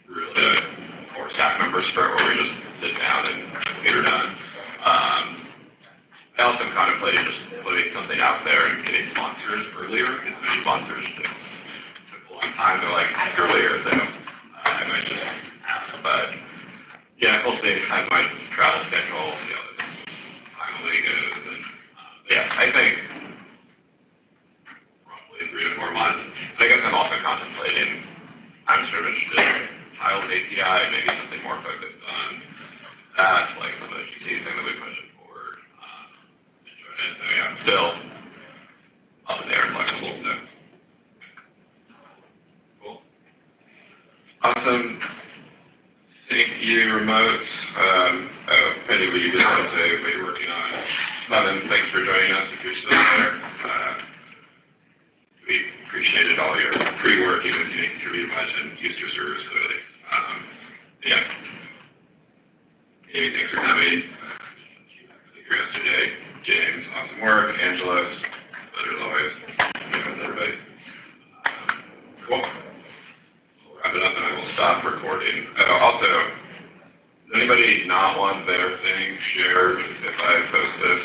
really or staff member sprint where we just sit down and get her done. I also contemplated just putting something out there and getting sponsors earlier, because many sponsors took a long time to like ask earlier, so I might just ask. But yeah, we'll see as my travel schedule, finally goes. And yeah, I think roughly 3 to 4 months. I guess I'm also contemplating, I'm sort of interested in Tiles API, maybe something more focused on that, like some of the OGC thing that we pushing forward. Enjoyed it. So yeah, I'm still up in there and flexible. So cool. Awesome. Thank you, remote. Penny, will you just want to say what you're working on? Levin, thanks for joining us if you're still there. We appreciated all your pre-work, even if you didn't contribute much, and used your service clearly. Yeah. Amy, thanks for coming. Here yesterday. James, awesome work. Angela, better as always. Thanks, everybody. Cool. We'll wrap it up and I will stop recording. Also, does anybody not want their thing shared if I post this?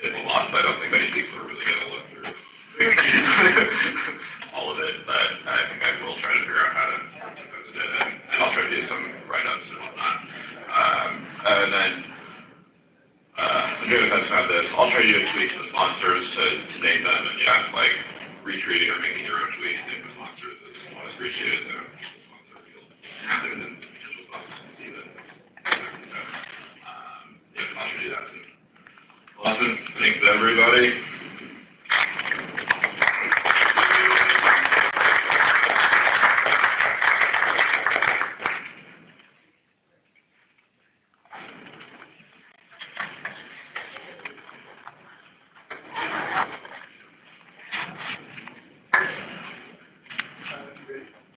It's a lot, but I don't think many people are really going to look through all of it, but I think I will try to figure out how to post it, and I'll try to do some write-ups and whatnot. And then, I'm doing the best of this. I'll try to do a tweak to the sponsors to name them, and yeah, like retweeting or making your own tweets, name the sponsors is always appreciated, so the sponsor feels happy and potential sponsors can see that. So, yeah, I'll try to do that too. Awesome. Thanks everybody.